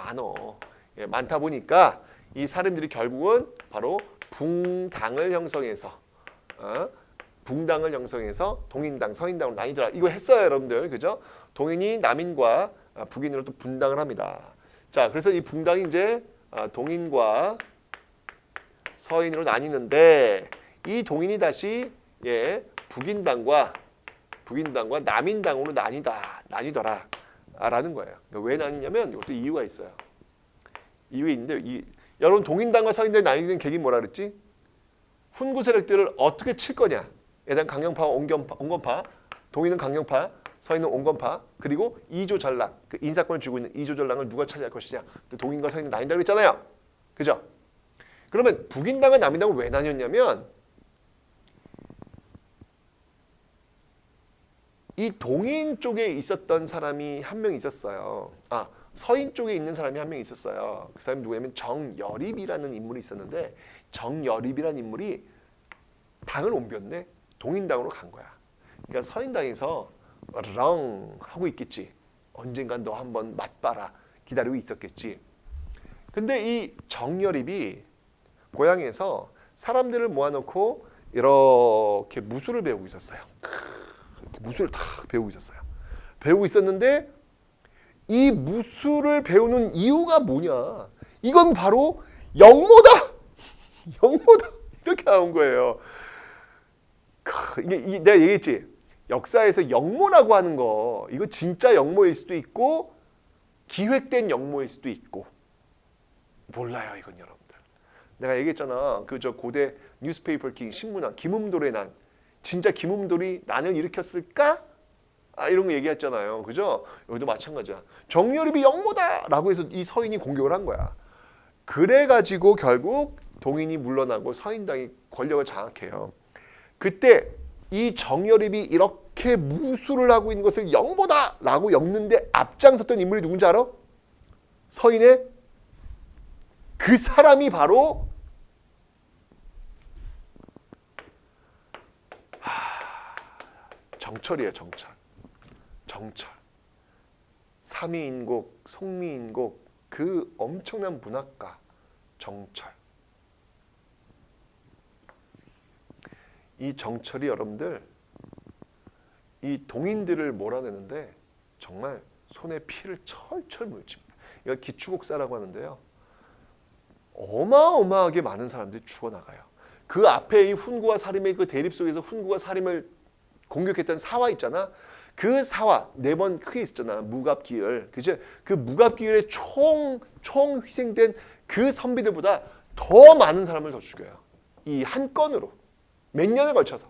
많다 보니까 이 사림들이 결국은 바로 붕당을 형성해서 동인당, 서인당으로 나뉘더라. 이거 했어요, 여러분들. 그죠? 동인이 남인과 북인으로 또 분당을 합니다. 자, 그래서 이 붕당이 이제 동인과 서인으로 나뉘는데 이 동인이 다시 북인당과 남인당으로 나뉘더라 라는 거예요. 왜 나뉘냐면 이것도 이유가 있어요. 이유가 있는데 여러분 동인당과 서인당이 나뉘는 계기는 뭐라 그랬지? 훈구 세력들을 어떻게 칠 거냐. 예당 강경파와 온건파, 동인은 강경파, 서인은 온건파, 그리고 이조 전랑, 그 인사권을 쥐고 있는 이조 전랑을 누가 차지할 것이냐. 동인과 서인은 나뉜다고 그랬잖아요. 그죠? 그러면 북인당과 남인당은 왜 나뉘었냐면 이 동인 쪽에 있었던 사람이 한 명 있었어요. 서인 쪽에 있는 사람이 한 명 있었어요. 그 사람이 누구냐면 정여립이라는 인물이 있었는데 정여립이라는 인물이 당을 옮겼네. 동인당으로 간 거야. 그러니까 서인당에서 렁 하고 있겠지. 언젠간 너 한번 맛봐라 기다리고 있었겠지. 근데 이 정여립이 고향에서 사람들을 모아놓고 이렇게 무술을 배우고 있었어요. 이렇게 무술을 탁 배우고 있었어요. 배우고 있었는데 이 무술을 배우는 이유가 뭐냐? 이건 바로 영모다. 영모다. 이렇게 나온 거예요. 이게 내가 얘기했지. 역사에서 영모라고 하는 거 이거 진짜 영모일 수도 있고 기획된 영모일 수도 있고 몰라요 이건 여러분들. 내가 얘기했잖아. 그 저 고대 뉴스페이퍼 킹 신문왕 김음돌의 난 진짜 김음돌이 난을 일으켰을까? 이런 거 얘기했잖아요. 그죠? 여기도 마찬가지야. 정여립이 영모다라고 해서 이 서인이 공격을 한 거야. 그래가지고 결국 동인이 물러나고 서인당이 권력을 장악해요. 그때 이 정여립이 이렇게 무술을 하고 있는 것을 영모다라고 엮는데 앞장섰던 인물이 누군지 알아? 서인의 그 사람이 바로 정철이에요. 정철. 삼위인곡, 송미인곡 그 엄청난 문학가 정철. 이 정철이 여러분들 이 동인들을 몰아내는데 정말 손에 피를 철철 물집니다. 이거 기축옥사라고 하는데요. 어마어마하게 많은 사람들이 죽어나가요. 그 앞에 이 훈구와 사림의 그 대립 속에서 훈구와 사림을 공격했던 사화 있잖아. 그 사화 4번 크게 있었잖아. 무갑기열. 그죠? 그 무갑기열에 총 희생된 그 선비들보다 더 많은 사람을 더 죽여요. 이 한 건으로. 몇 년에 걸쳐서.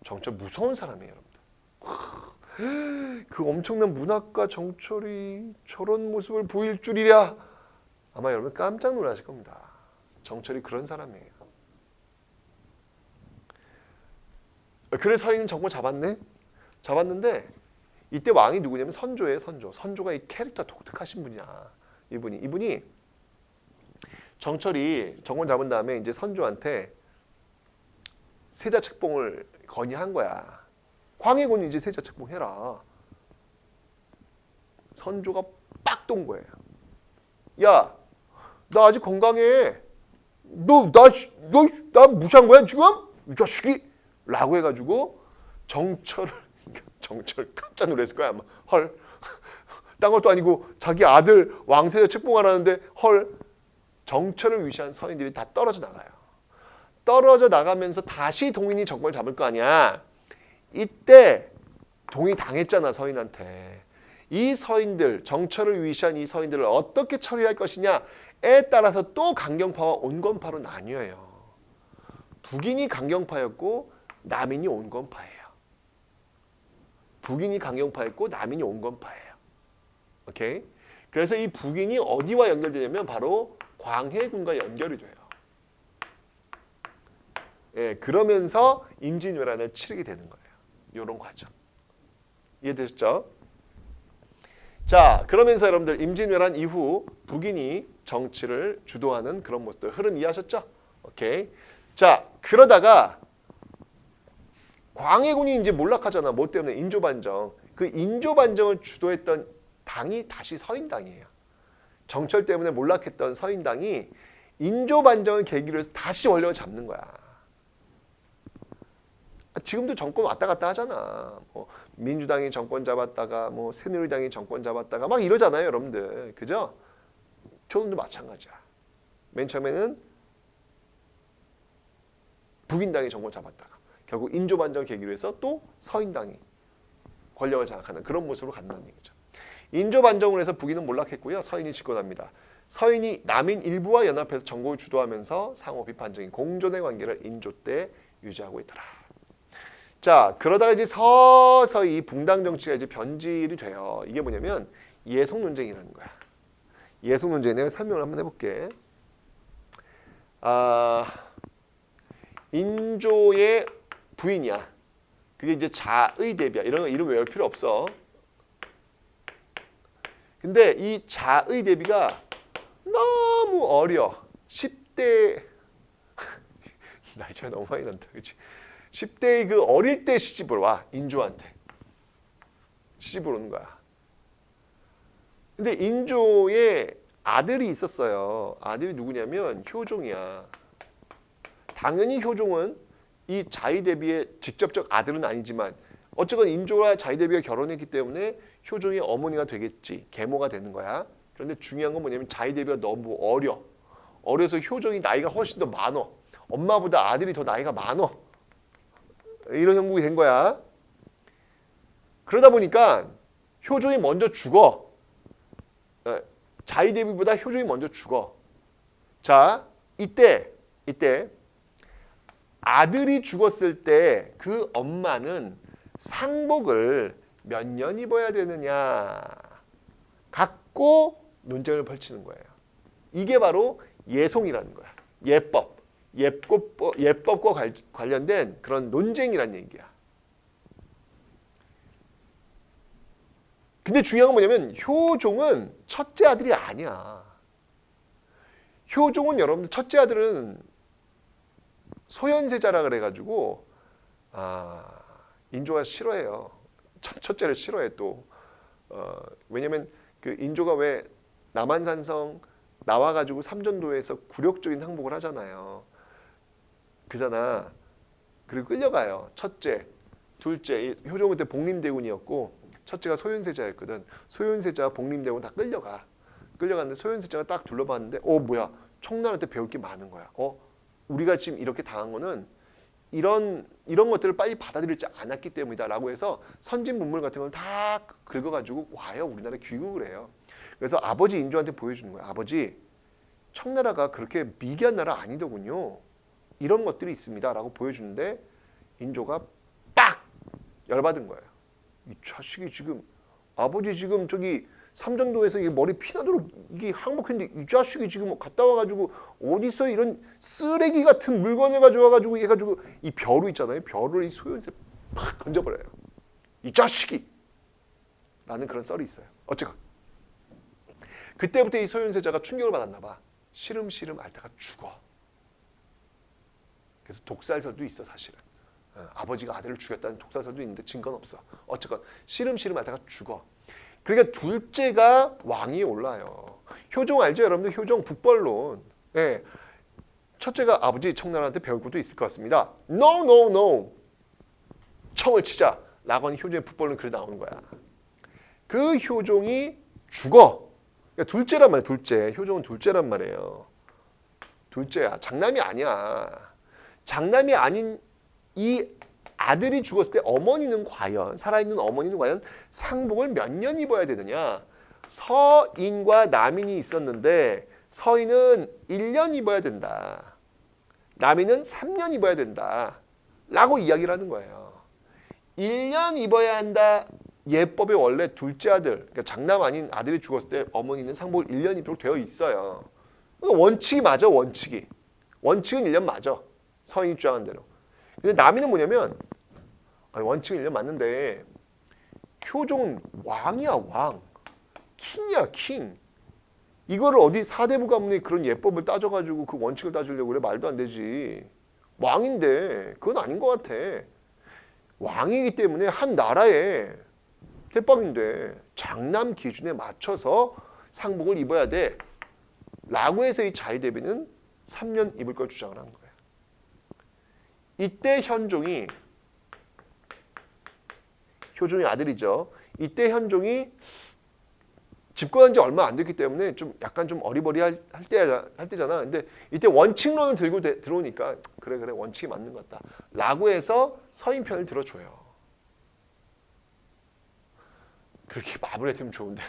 정철 무서운 사람이에요, 여러분들. 그 엄청난 문학가 정철이 저런 모습을 보일 줄이랴. 아마 여러분 깜짝 놀라실 겁니다. 정철이 그런 사람이에요. 그래서 서인은 정말 잡았는데 이때 왕이 누구냐면 선조예요. 선조가 이 캐릭터 독특하신 분이야. 이분이 정철이 정권 잡은 다음에 이제 선조한테 세자책봉을 건의한 거야. 광해군이 이제 세자책봉 해라. 선조가 빡 돈 거예요. 야, 나 아직 건강해. 나 무시한 거야 지금? 이 자식이? 라고 해가지고 정철 깜짝 놀랐을 거야. 아마. 헐. 딴 것도 아니고 자기 아들 왕세자 책봉하라는데 헐. 정철을 위시한 서인들이 다 떨어져 나가요. 떨어져 나가면서 다시 동인이 정권을 잡을 거 아니야. 이때 동인이 당했잖아, 서인한테. 이 서인들, 정철을 위시한 이 서인들을 어떻게 처리할 것이냐에 따라서 또 강경파와 온건파로 나뉘어요. 북인이 강경파였고 남인이 온건파예요. 북인이 강경파였고 남인이 온건파예요. 오케이? 그래서 이 북인이 어디와 연결되냐면 바로 광해군과 연결이 돼요. 예, 그러면서 임진왜란을 치르게 되는 거예요. 이런 과정. 이해되셨죠? 자, 그러면서 여러분들 임진왜란 이후 북인이 정치를 주도하는 그런 모습들 흐름 이해하셨죠? 오케이. 자, 그러다가 광해군이 이제 몰락하잖아. 뭐 때문에? 인조반정. 그 인조반정을 주도했던 당이 다시 서인당이에요. 정철 때문에 몰락했던 서인당이 인조반정을 계기로 해서 다시 원력을 잡는 거야. 지금도 정권 왔다 갔다 하잖아. 뭐 민주당이 정권 잡았다가 뭐 새누리당이 정권 잡았다가 막 이러잖아요, 여러분들. 그죠? 저도 마찬가지야. 맨 처음에는 북인당이 정권 잡았다가 결국 인조반정을 계기로 해서 또 서인당이 권력을 장악하는 그런 모습으로 간다는 얘기죠. 인조반정으로 해서 북인은 몰락했고요. 서인이 집권합니다. 서인이 남인 일부와 연합해서 정국을 주도하면서 상호 비판적인 공존의 관계를 인조 때 유지하고 있더라. 자, 그러다가 이제 서서히 붕당 정치가 이제 변질이 돼요. 이게 뭐냐면 예속 논쟁이라는 거야. 예속 논쟁 내가 설명을 한번 해볼게. 인조의 부인이야. 그게 이제 자의대비야. 이런 거 이름 외울 필요 없어. 근데 이 자의대비가 너무 어려. 10대 나이 차이 너무 많이 난다. 그렇지? 10대의 그 어릴 때 시집을 와. 인조한테. 시집을 오는 거야. 근데 인조의 아들이 있었어요. 아들이 누구냐면 효종이야. 당연히 효종은 이 자의대비의 직접적 아들은 아니지만 어쨌건 인조와 자의대비가 결혼했기 때문에 효종의 어머니가 되겠지. 계모가 되는 거야. 그런데 중요한 건 뭐냐면 자의대비가 너무 어려. 어려서 효종이 나이가 훨씬 더 많어. 엄마보다 아들이 더 나이가 많어. 이런 형국이 된 거야. 그러다 보니까 효종이 먼저 죽어. 자의대비보다 효종이 먼저 죽어. 자, 이때 아들이 죽었을 때 그 엄마는 상복을 몇 년 입어야 되느냐 갖고 논쟁을 펼치는 거예요. 이게 바로 예송이라는 거야. 예법과 관련된 그런 논쟁이란 얘기야. 근데 중요한 건 뭐냐면 효종은 첫째 아들이 아니야. 효종은 여러분들 첫째 아들은 소현세자라 그래가지고 인조가 싫어해요. 첫째를 싫어해 또. 왜냐면 그 인조가 왜 남한산성 나와가지고 삼전도에서 굴욕적인 항복을 하잖아요. 그잖아. 그리고 끌려가요. 첫째, 둘째. 효종은 그때 복림대군이었고 첫째가 소현세자였거든. 소현세자, 복림대군 다 끌려갔는데 소현세자가 딱 둘러봤는데 뭐야. 청나라한테 배울 게 많은 거야. 우리가 지금 이렇게 당한 거는 이런 것들을 빨리 받아들이지 않았기 때문이다라고 해서 선진 문물 같은 건 다 긁어가지고 와요. 우리나라에 귀국을 해요. 그래서 아버지 인조한테 보여주는 거야. 아버지, 청나라가 그렇게 미개한 나라 아니더군요. 이런 것들이 있습니다라고 보여주는데 인조가 빡 열받은 거예요. 이 자식이 지금 아버지 지금 저기 삼전도에서 이 머리 피나도록 이게 항복했는데 이 자식이 지금 갔다 와가지고 어디서 이런 쓰레기 같은 물건을 가져와가지고 해가지고 이 벼루 있잖아요. 벼루를 이 소현한테 팍 던져버려요. 이 자식이! 라는 그런 썰이 있어요. 어쨌건 그때부터 이 소현세자가 충격을 받았나 봐. 시름시름 앓다가 죽어. 그래서 독살설도 있어 사실은. 아버지가 아들을 죽였다는 독살설도 있는데 증거는 없어. 어쨌건 시름시름 앓다가 죽어. 그러니까 둘째가 왕이 올라요. 효종 알죠? 여러분들 효종 북벌론. 예. 첫째가 아버지 청나라한테 배울 것도 있을 것 같습니다. No. 청을 치자. 라고 하는 효종의 북벌론 글이 나오는 거야. 그 효종이 죽어. 그러니까 둘째란 말이야. 둘째. 효종은 둘째란 말이에요. 둘째야. 장남이 아니야. 장남이 아닌 이 아들이 죽었을 때 어머니는 과연 살아있는 어머니는 과연 상복을 몇 년 입어야 되느냐. 서인과 남인이 있었는데 서인은 1년 입어야 된다. 남인은 3년 입어야 된다. 라고 이야기를 하는 거예요. 1년 입어야 한다. 예법에 원래 둘째 아들, 그러니까 장남 아닌 아들이 죽었을 때 어머니는 상복을 1년 입도록 되어 있어요. 그러니까 원칙이 맞아. 원칙은 1년 맞아. 서인이 주장한 대로. 근데 남인은 뭐냐면 원칙은 1년 맞는데 효종은 왕이야. 왕. 킹이야. 킹. 이거를 어디 사대부 가문의 그런 예법을 따져가지고 그 원칙을 따지려고 그래. 말도 안 되지. 왕인데 그건 아닌 것 같아. 왕이기 때문에 한 나라의 대빵인데 장남 기준에 맞춰서 상복을 입어야 돼 라고 해서 이 자이대비는 3년 입을 걸 주장을 한 거예요. 이때 현종이, 효종의 아들이죠. 이때 현종이 집권한 지 얼마 안 됐기 때문에 좀 약간 좀 어리버리할 때잖아. 근데 이때 원칙론을 들고 들어오니까 그래 원칙이 맞는 것 같다 라고 해서 서인 편을 들어줘요. 그렇게 마무리해주면 좋은데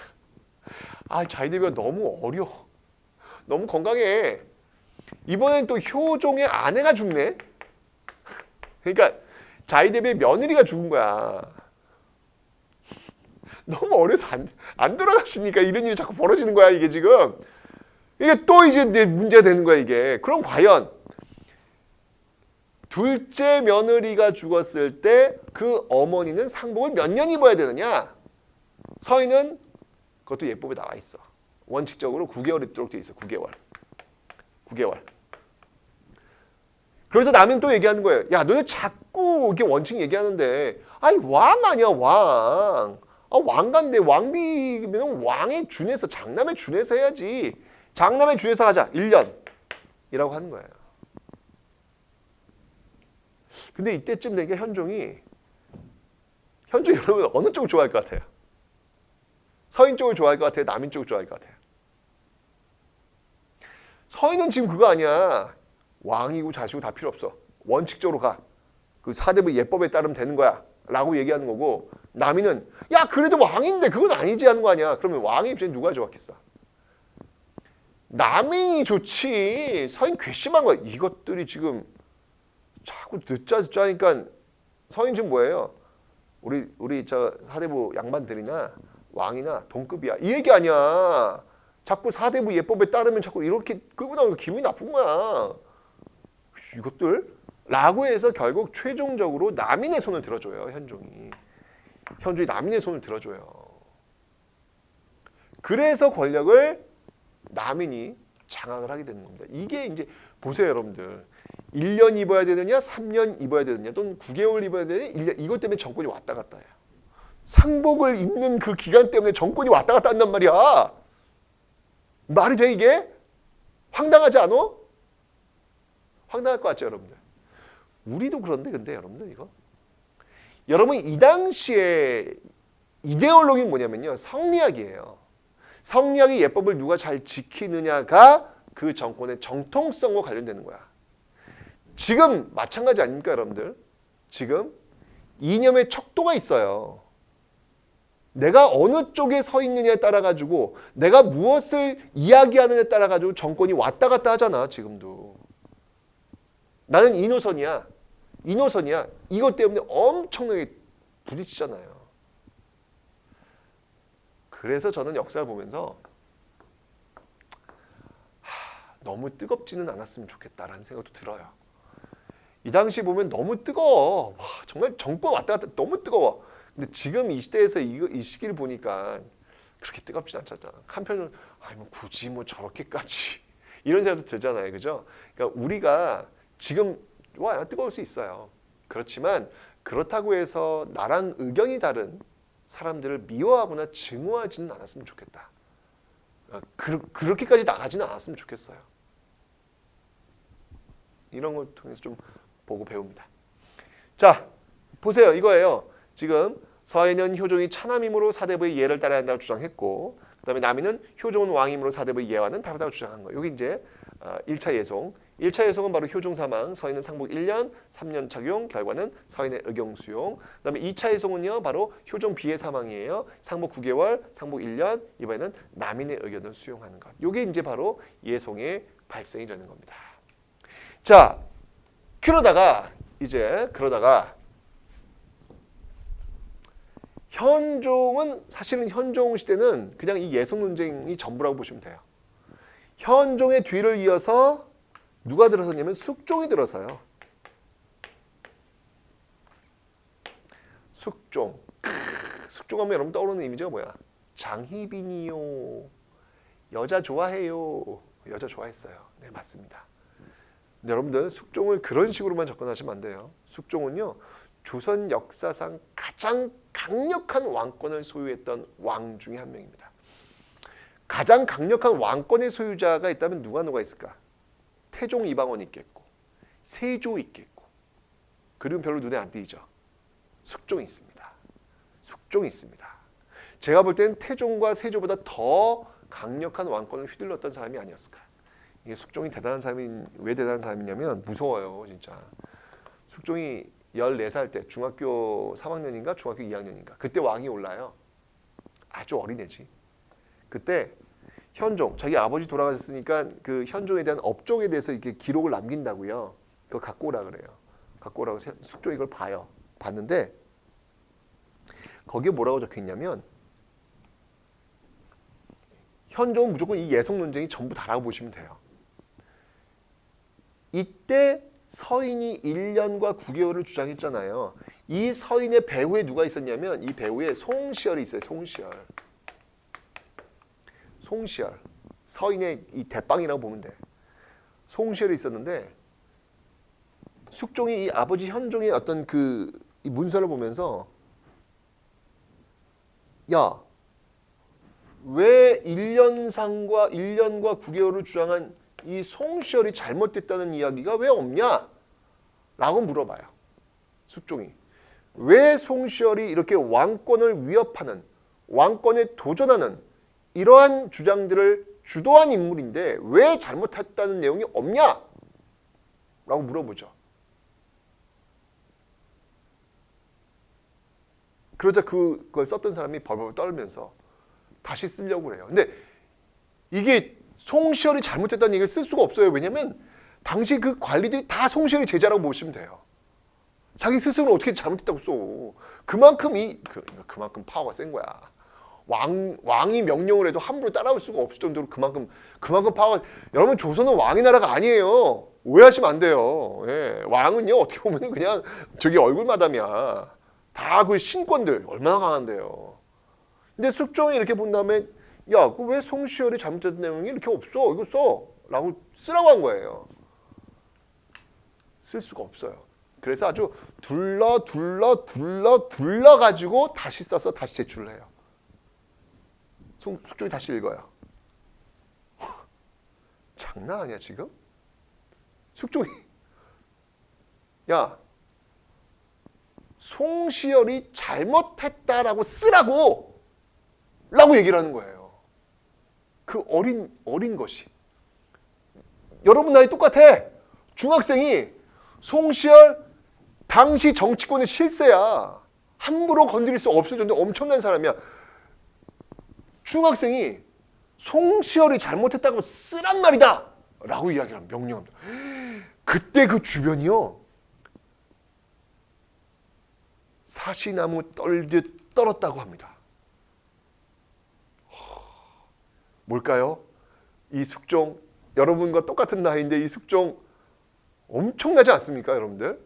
자이대비가 너무 어려워. 너무 건강해. 이번엔 또 효종의 아내가 죽네. 그러니까 자이대비의 며느리가 죽은 거야. 너무 어려서 안 돌아가시니까 이런 일이 자꾸 벌어지는 거야, 이게 지금. 이게 또 이제 문제가 되는 거야, 이게. 그럼 과연 둘째 며느리가 죽었을 때 그 어머니는 상복을 몇 년 입어야 되느냐? 서인은 그것도 예법에 나와 있어. 원칙적으로 9개월 입도록 돼 있어. 9개월. 그래서 남은 또 얘기하는 거예요. 야, 너네 자꾸 이렇게 원칙 얘기하는데, 아니 왕 아니야, 왕. 왕관데 왕비면 왕에 준해서, 장남에 준해서 해야지. 장남에 준해서 하자. 1년이라고 하는 거예요. 근데 이때쯤 되니까 현종이 여러분 어느 쪽을 좋아할 것 같아요? 서인 쪽을 좋아할 것 같아요? 남인 쪽을 좋아할 것 같아요? 서인은 지금 그거 아니야. 왕이고 자시고 다 필요 없어. 원칙적으로 가. 그 사대부 예법에 따르면 되는 거야. 라고 얘기하는 거고, 남인은 야 그래도 왕인데 그건 아니지 하는 거 아니야. 그러면 왕의 입장에 누가 좋았겠어? 남인이 좋지. 서인 괘씸한 거야. 이것들이 지금 자꾸 듣자 하니까 서인 지금 뭐예요? 우리 저 사대부 양반들이나 왕이나 동급이야. 이 얘기 아니야. 자꾸 사대부 예법에 따르면 자꾸 이렇게 끌고 나오니까 기분이 나쁜 거야. 이것들? 라고 해서 결국 최종적으로 남인의 손을 들어줘요, 현종이. 남인의 손을 들어줘요. 그래서 권력을 남인이 장악을 하게 되는 겁니다. 이게 이제 보세요, 여러분들. 1년 입어야 되느냐, 3년 입어야 되느냐, 또는 9개월 입어야 되느냐, 1년, 이것 때문에 정권이 왔다 갔다 해요. 상복을 입는 그 기간 때문에 정권이 왔다 갔다 한단 말이야. 말이 돼, 이게? 황당하지 않아? 황당할 것 같죠, 여러분들? 우리도 그런데 근데 여러분들 이거? 여러분 이 당시에 이데올로기는 뭐냐면요. 성리학이에요. 성리학의 예법을 누가 잘 지키느냐가 그 정권의 정통성과 관련되는 거야. 지금 마찬가지 아닙니까, 여러분들? 지금 이념의 척도가 있어요. 내가 어느 쪽에 서 있느냐에 따라 가지고 내가 무엇을 이야기하느냐에 따라 가지고 정권이 왔다 갔다 하잖아, 지금도. 나는 이 노선이야. 이것 때문에 엄청나게 부딪히잖아요. 그래서 저는 역사를 보면서 너무 뜨겁지는 않았으면 좋겠다라는 생각도 들어요. 이 당시 보면 너무 뜨거워. 와, 정말 정권 왔다 갔다 너무 뜨거워. 근데 지금 이 시대에서 이 시기를 보니까 그렇게 뜨겁지 않잖아. 한편으로는 뭐 굳이 뭐 저렇게까지 이런 생각도 들잖아요. 그죠? 그러니까 우리가 지금 뜨거울 수 있어요. 그렇지만 그렇다고 해서 나랑 의견이 다른 사람들을 미워하거나 증오하지는 않았으면 좋겠다. 그렇게까지 나가지는 않았으면 좋겠어요. 이런 걸 통해서 좀 보고 배웁니다. 자, 보세요. 이거예요. 지금 서인은 효종이 차남이므로 사대부의 예를 따라야 한다고 주장했고, 그다음에 남인은 효종은 왕이므로 사대부의 예와는 다르다고 주장한 거예요. 여기 이제 1차 예송. 1차 예송은 바로 효종 사망, 서인은 상복 1년, 3년 착용, 결과는 서인의 의경 수용. 그다음에 2차 예송은요, 바로 효종 비의 사망이에요. 상복 9개월, 상복 1년, 이번에는 남인의 의견을 수용하는 것. 이게 이제 바로 예송의 발생이 되는 겁니다. 자, 그러다가 사실은 현종 시대는 그냥 이 예송 논쟁이 전부라고 보시면 돼요. 현종의 뒤를 이어서 누가 들어섰냐면 숙종이 들어서요. 숙종하면 여러분 떠오르는 이미지가 뭐야? 장희빈이요. 여자 좋아해요. 여자 좋아했어요. 네, 맞습니다. 근데 여러분들 숙종을 그런 식으로만 접근하시면 안 돼요. 숙종은요, 조선 역사상 가장 강력한 왕권을 소유했던 왕 중에 한 명입니다. 가장 강력한 왕권의 소유자가 있다면 누가 있을까? 태종 이방원이 있겠고, 세조 있겠고, 그리고 별로 눈에 안 띄죠. 숙종이 있습니다. 숙종이 있습니다. 제가 볼 때는 태종과 세조보다 더 강력한 왕권을 휘둘렀던 사람이 아니었을까. 이게 숙종이 대단한 사람이 왜 대단한 사람이냐면 무서워요, 진짜. 숙종이 14살 때 중학교 3학년인가 중학교 2학년인가 그때 왕이 올라요. 아주 어린애지. 그때 현종, 자기 아버지 돌아가셨으니까 그 현종에 대한 업종에 대해서 이렇게 기록을 남긴다고요. 그거 갖고 오라 그래요. 갖고 오라고 숙종이 이걸 봐요. 봤는데 거기에 뭐라고 적혀 있냐면 현종은 무조건 이 예속 논쟁이 전부 다라고 보시면 돼요. 이때 서인이 1년과 9개월을 주장했잖아요. 이 서인의 배후에 누가 있었냐면 이 배후에 송시열이 있어요. 송시열. 서인의 이 대빵이라고 보면 돼. 송시열이 있었는데 숙종이 이 아버지 현종의 어떤 이 문서를 보면서 야, 왜 1년과 9개월을 주장한 이 송시열이 잘못됐다는 이야기가 왜 없냐? 라고 물어봐요. 숙종이. 왜 송시열이 이렇게 왕권을 위협하는, 왕권에 도전하는 이러한 주장들을 주도한 인물인데 왜 잘못했다는 내용이 없냐? 라고 물어보죠. 그러자 그걸 썼던 사람이 벌벌 떨면서 다시 쓰려고 해요. 근데 이게 송시열이 잘못했다는 얘기를 쓸 수가 없어요. 왜냐면 당시 그 관리들이 다 송시열이 제자라고 보시면 돼요. 자기 스스로는 어떻게 잘못했다고 써. 그만큼 그만큼 파워가 센 거야. 왕이 명령을 해도 함부로 따라올 수가 없을 정도로 그만큼 파워가. 여러분 조선은 왕의 나라가 아니에요. 오해하시면 안 돼요. 예, 왕은요 어떻게 보면 그냥 저기 얼굴 마담이야. 다 그 신권들 얼마나 강한데요. 근데 숙종이 이렇게 본 다음에 야, 그 왜 송시열이 잘못된 내용이 이렇게 없어? 이거 써. 라고 쓰라고 한 거예요. 쓸 수가 없어요. 그래서 아주 둘러 가지고 다시 써서 다시 제출을 해요. 숙종이 다시 읽어요. 장난 아니야 지금? 숙종이 야, 송시열이 잘못했다라고 쓰라고 라고 얘기를 하는 거예요. 그 어린 것이. 여러분 나이 똑같아. 중학생이 송시열 당시 정치권의 실세야. 함부로 건드릴 수 없을 정도로 엄청난 사람이야. 중학생이 송시열이 잘못했다고 쓰란 말이다 라고 이야기를 합니다. 명령합니다. 그때 그 주변이요 사시나무 떨듯 떨었다고 합니다. 뭘까요? 이 숙종, 여러분과 똑같은 나이인데 이 숙종 엄청나지 않습니까, 여러분들?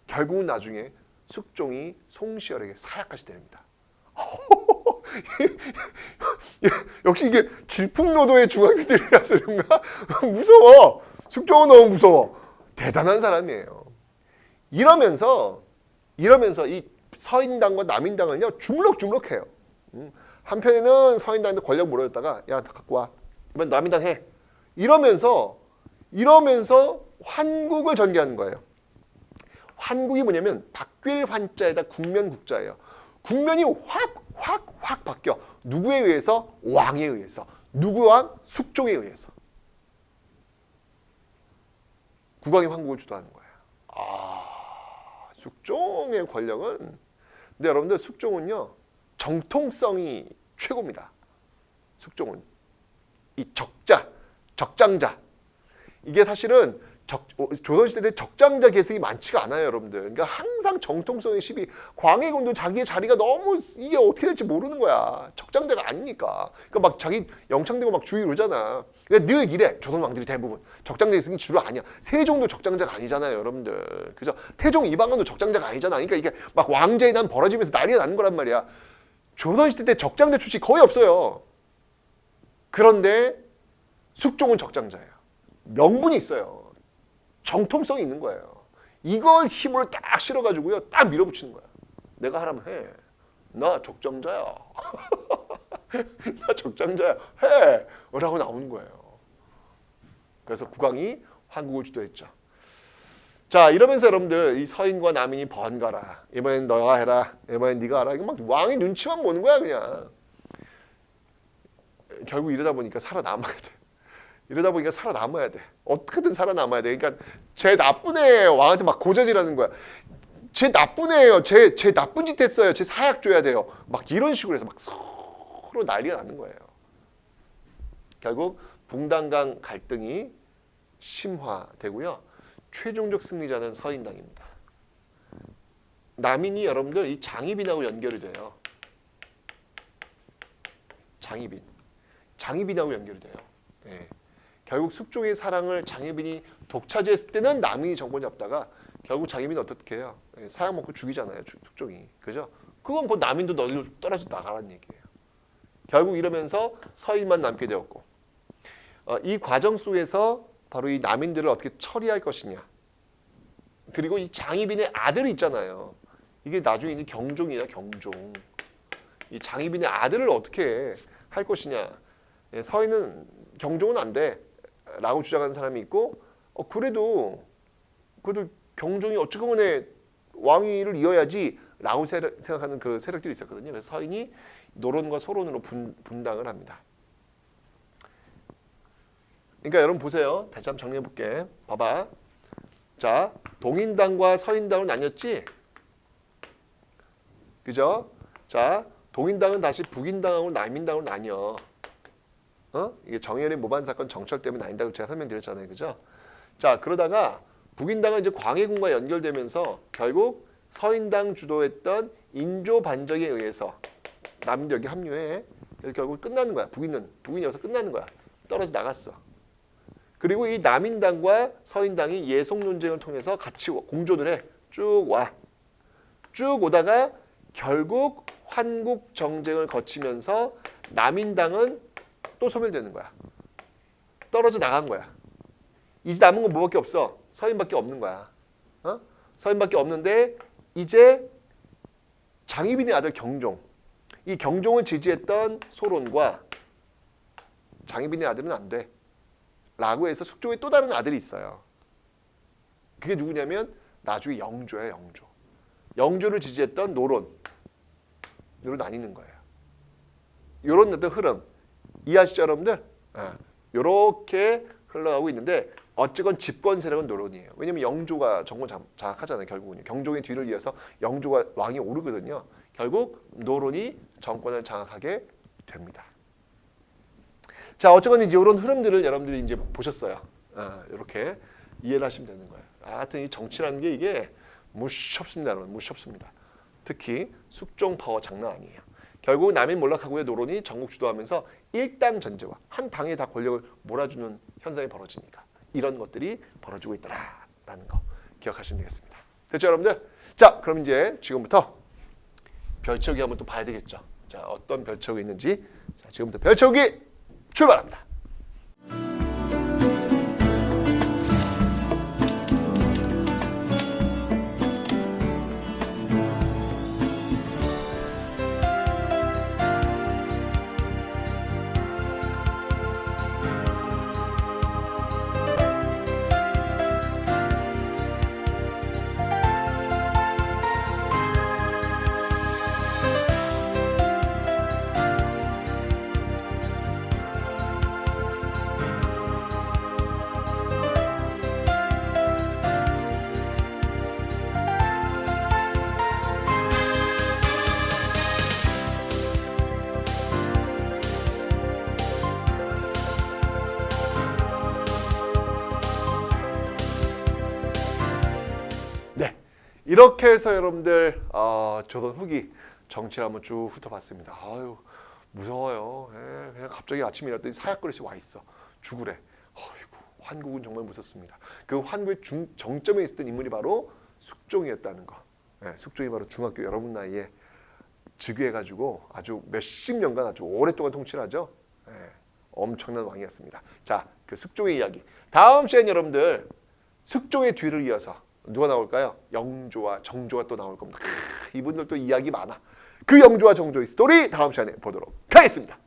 결국은 나중에 숙종이 송시열에게 사약까지 때립니다. 역시 이게 질풍노도의 중학생들이라서 그런가? 무서워. 숙종은 너무 무서워. 대단한 사람이에요. 이러면서 이 서인당과 남인당을요 주물럭주물럭해요. 한편에는 서인당한테 권력 물어줬다가 야 갖고 와 이번 남인당 해 이러면서 환국을 전개하는 거예요. 환국이 뭐냐면 박귀일 환자에다 국면국자예요. 국면이 확 바뀌어. 누구에 의해서? 왕에 의해서. 누구 왕? 숙종에 의해서. 국왕이 환국을 주도하는 거예요. 숙종의 권력은, 근데 여러분들 숙종은요 정통성이 최고입니다. 숙종은 이 적장자 이게 사실은 조선시대 때 적장자 계승이 많지가 않아요, 여러분들. 그러니까 항상 정통성의 시비. 광해군도 자기의 자리가 너무 이게 어떻게 될지 모르는 거야. 적장자가 아니니까. 그러니까 막 자기 영창되고 막 주의 이러잖아. 그러니까 늘 이래. 조선 왕들이 대부분 적장자 계승이 주로 아니야. 세종도 적장자가 아니잖아요, 여러분들. 그죠? 태종 이방원도 적장자가 아니잖아. 그러니까 이게 막 왕제의 난 벌어지면서 난리가 나는 거란 말이야. 조선시대 때 적장자 출신이 거의 없어요. 그런데 숙종은 적장자예요. 명분이 있어요. 정통성이 있는 거예요. 이걸 힘으로 딱 실어가지고요, 딱 밀어붙이는 거야. 내가 하라면 해. 나 족장자야. 나 족장자야. 해. 라고 나오는 거예요. 그래서 국왕이 환국을 주도했죠. 자, 이러면서 여러분들 이 서인과 남인이 번갈아. 이번엔 너가 해라. 이번엔 네가 하라. 이거 막 왕의 눈치만 보는 거야 그냥. 결국 이러다 보니까 살아남아야 돼. 이러다 보니까 살아남아야 돼. 어떻게든 살아남아야 돼. 그러니까 쟤 나쁜 애 왕한테 막 고전이라는 거야. 쟤 나쁜 애예요. 쟤 나쁜 짓 했어요. 쟤 사약 줘야 돼요. 막 이런 식으로 해서 막 서로 난리가 나는 거예요. 결국 붕단강 갈등이 심화되고요. 최종적 승리자는 서인당입니다. 남인이 여러분들 이 장희빈하고 연결이 돼요. 장희빈하고 연결이 돼요. 예. 결국 숙종의 사랑을 장희빈이 독차지했을 때는 남인이 정권 잡다가 결국 장희빈이 어떻게 해요? 예, 사약 먹고 죽이잖아요. 숙종이. 그죠? 그건 그 남인도 너희를 떨어져 나가라는 얘기예요. 결국 이러면서 서인만 남게 되었고 이 과정 속에서 바로 이 남인들을 어떻게 처리할 것이냐. 그리고 이 장희빈의 아들이 있잖아요. 이게 나중에 이제 경종이냐 경종. 이 장희빈의 아들을 어떻게 할 것이냐. 예, 서인은 경종은 안 돼. 라고 주장하는 사람이 있고 그래도 경종이 어떻게 보면 왕위를 이어야지 라고 생각하는 그 세력들이 있었거든요. 그래서 서인이 노론과 소론으로 분당을 합니다. 그러니까 여러분 보세요. 다시 한번 정리해 볼게. 봐봐. 자, 동인당과 서인당으로 나뉘었지? 그죠? 자, 동인당은 다시 북인당하고 남인당으로 나뉘어. 이게 정열의 모반 사건 정철 때문에 나뉜다고 제가 설명드렸잖아요. 그죠? 자, 그러다가 북인당은 이제 광해군과 연결되면서 결국 서인당 주도했던 인조 반정에 의해서 남인도 여기 합류해. 그래서 결국 끝나는 거야. 북인은 여기서 끝나는 거야. 떨어져 나갔어. 그리고 이 남인당과 서인당이 예속 논쟁을 통해서 같이 공존을 해. 쭉 와. 쭉 오다가 결국 환국 정쟁을 거치면서 남인당은 또 소멸되는 거야. 떨어져 나간 거야. 이제 남은 건 뭐밖에 없어? 서인밖에 없는 거야. 서인밖에 없는데 이제 장희빈의 아들 경종. 이 경종을 지지했던 소론과 장희빈의 아들은 안 돼. 라고 해서 숙종의 또 다른 아들이 있어요. 그게 누구냐면 나중에 영조야, 영조. 영조를 지지했던 노론으로 나뉘는 거예요. 이런 어떤 흐름 이해하시죠, 여러분들? 이렇게 흘러가고 있는데 어쨌건 집권 세력은 노론이에요. 왜냐하면 영조가 정권 장악하잖아요. 결국은 경종의 뒤를 이어서 영조가 왕이 오르거든요. 결국 노론이 정권을 장악하게 됩니다. 자, 어쨌건 이제 이런 흐름들을 여러분들이 이제 보셨어요. 이렇게 이해를 하시면 되는 거예요. 하여튼 이 정치라는 게 이게 무시없습니다, 여러분. 무시없습니다. 특히 숙종 파워 장난 아니에요. 결국 남인 몰락하고의 노론이 전국 주도하면서 일당 전제와 한 당에 다 권력을 몰아주는 현상이 벌어지니까 이런 것들이 벌어지고 있더라라는 거 기억하시면 되겠습니다. 됐죠, 여러분들? 자, 그럼 이제 지금부터 별채우기 한번 또 봐야 되겠죠. 자, 어떤 별채우기 있는지. 자, 지금부터 별채우기 출발합니다. 이렇게 해서 여러분들 조선 후기 정치를 한번 쭉 훑어봤습니다. 아유 무서워요. 그냥 갑자기 아침에 일어났더니 사약 그릇이 와 있어. 죽으래. 아이고 환국은 정말 무섭습니다. 그 환국의 정점에 있었던 인물이 바로 숙종이었다는 거. 숙종이 바로 중학교 여러분 나이에 즉위해가지고 아주 몇십 년간 아주 오랫동안 통치를 하죠. 엄청난 왕이었습니다. 자, 그 숙종의 이야기. 다음 시간에 여러분들 숙종의 뒤를 이어서 누가 나올까요? 영조와 정조가 또 나올 겁니다. 이분들도 이야기 많아. 그 영조와 정조의 스토리 다음 시간에 보도록 하겠습니다.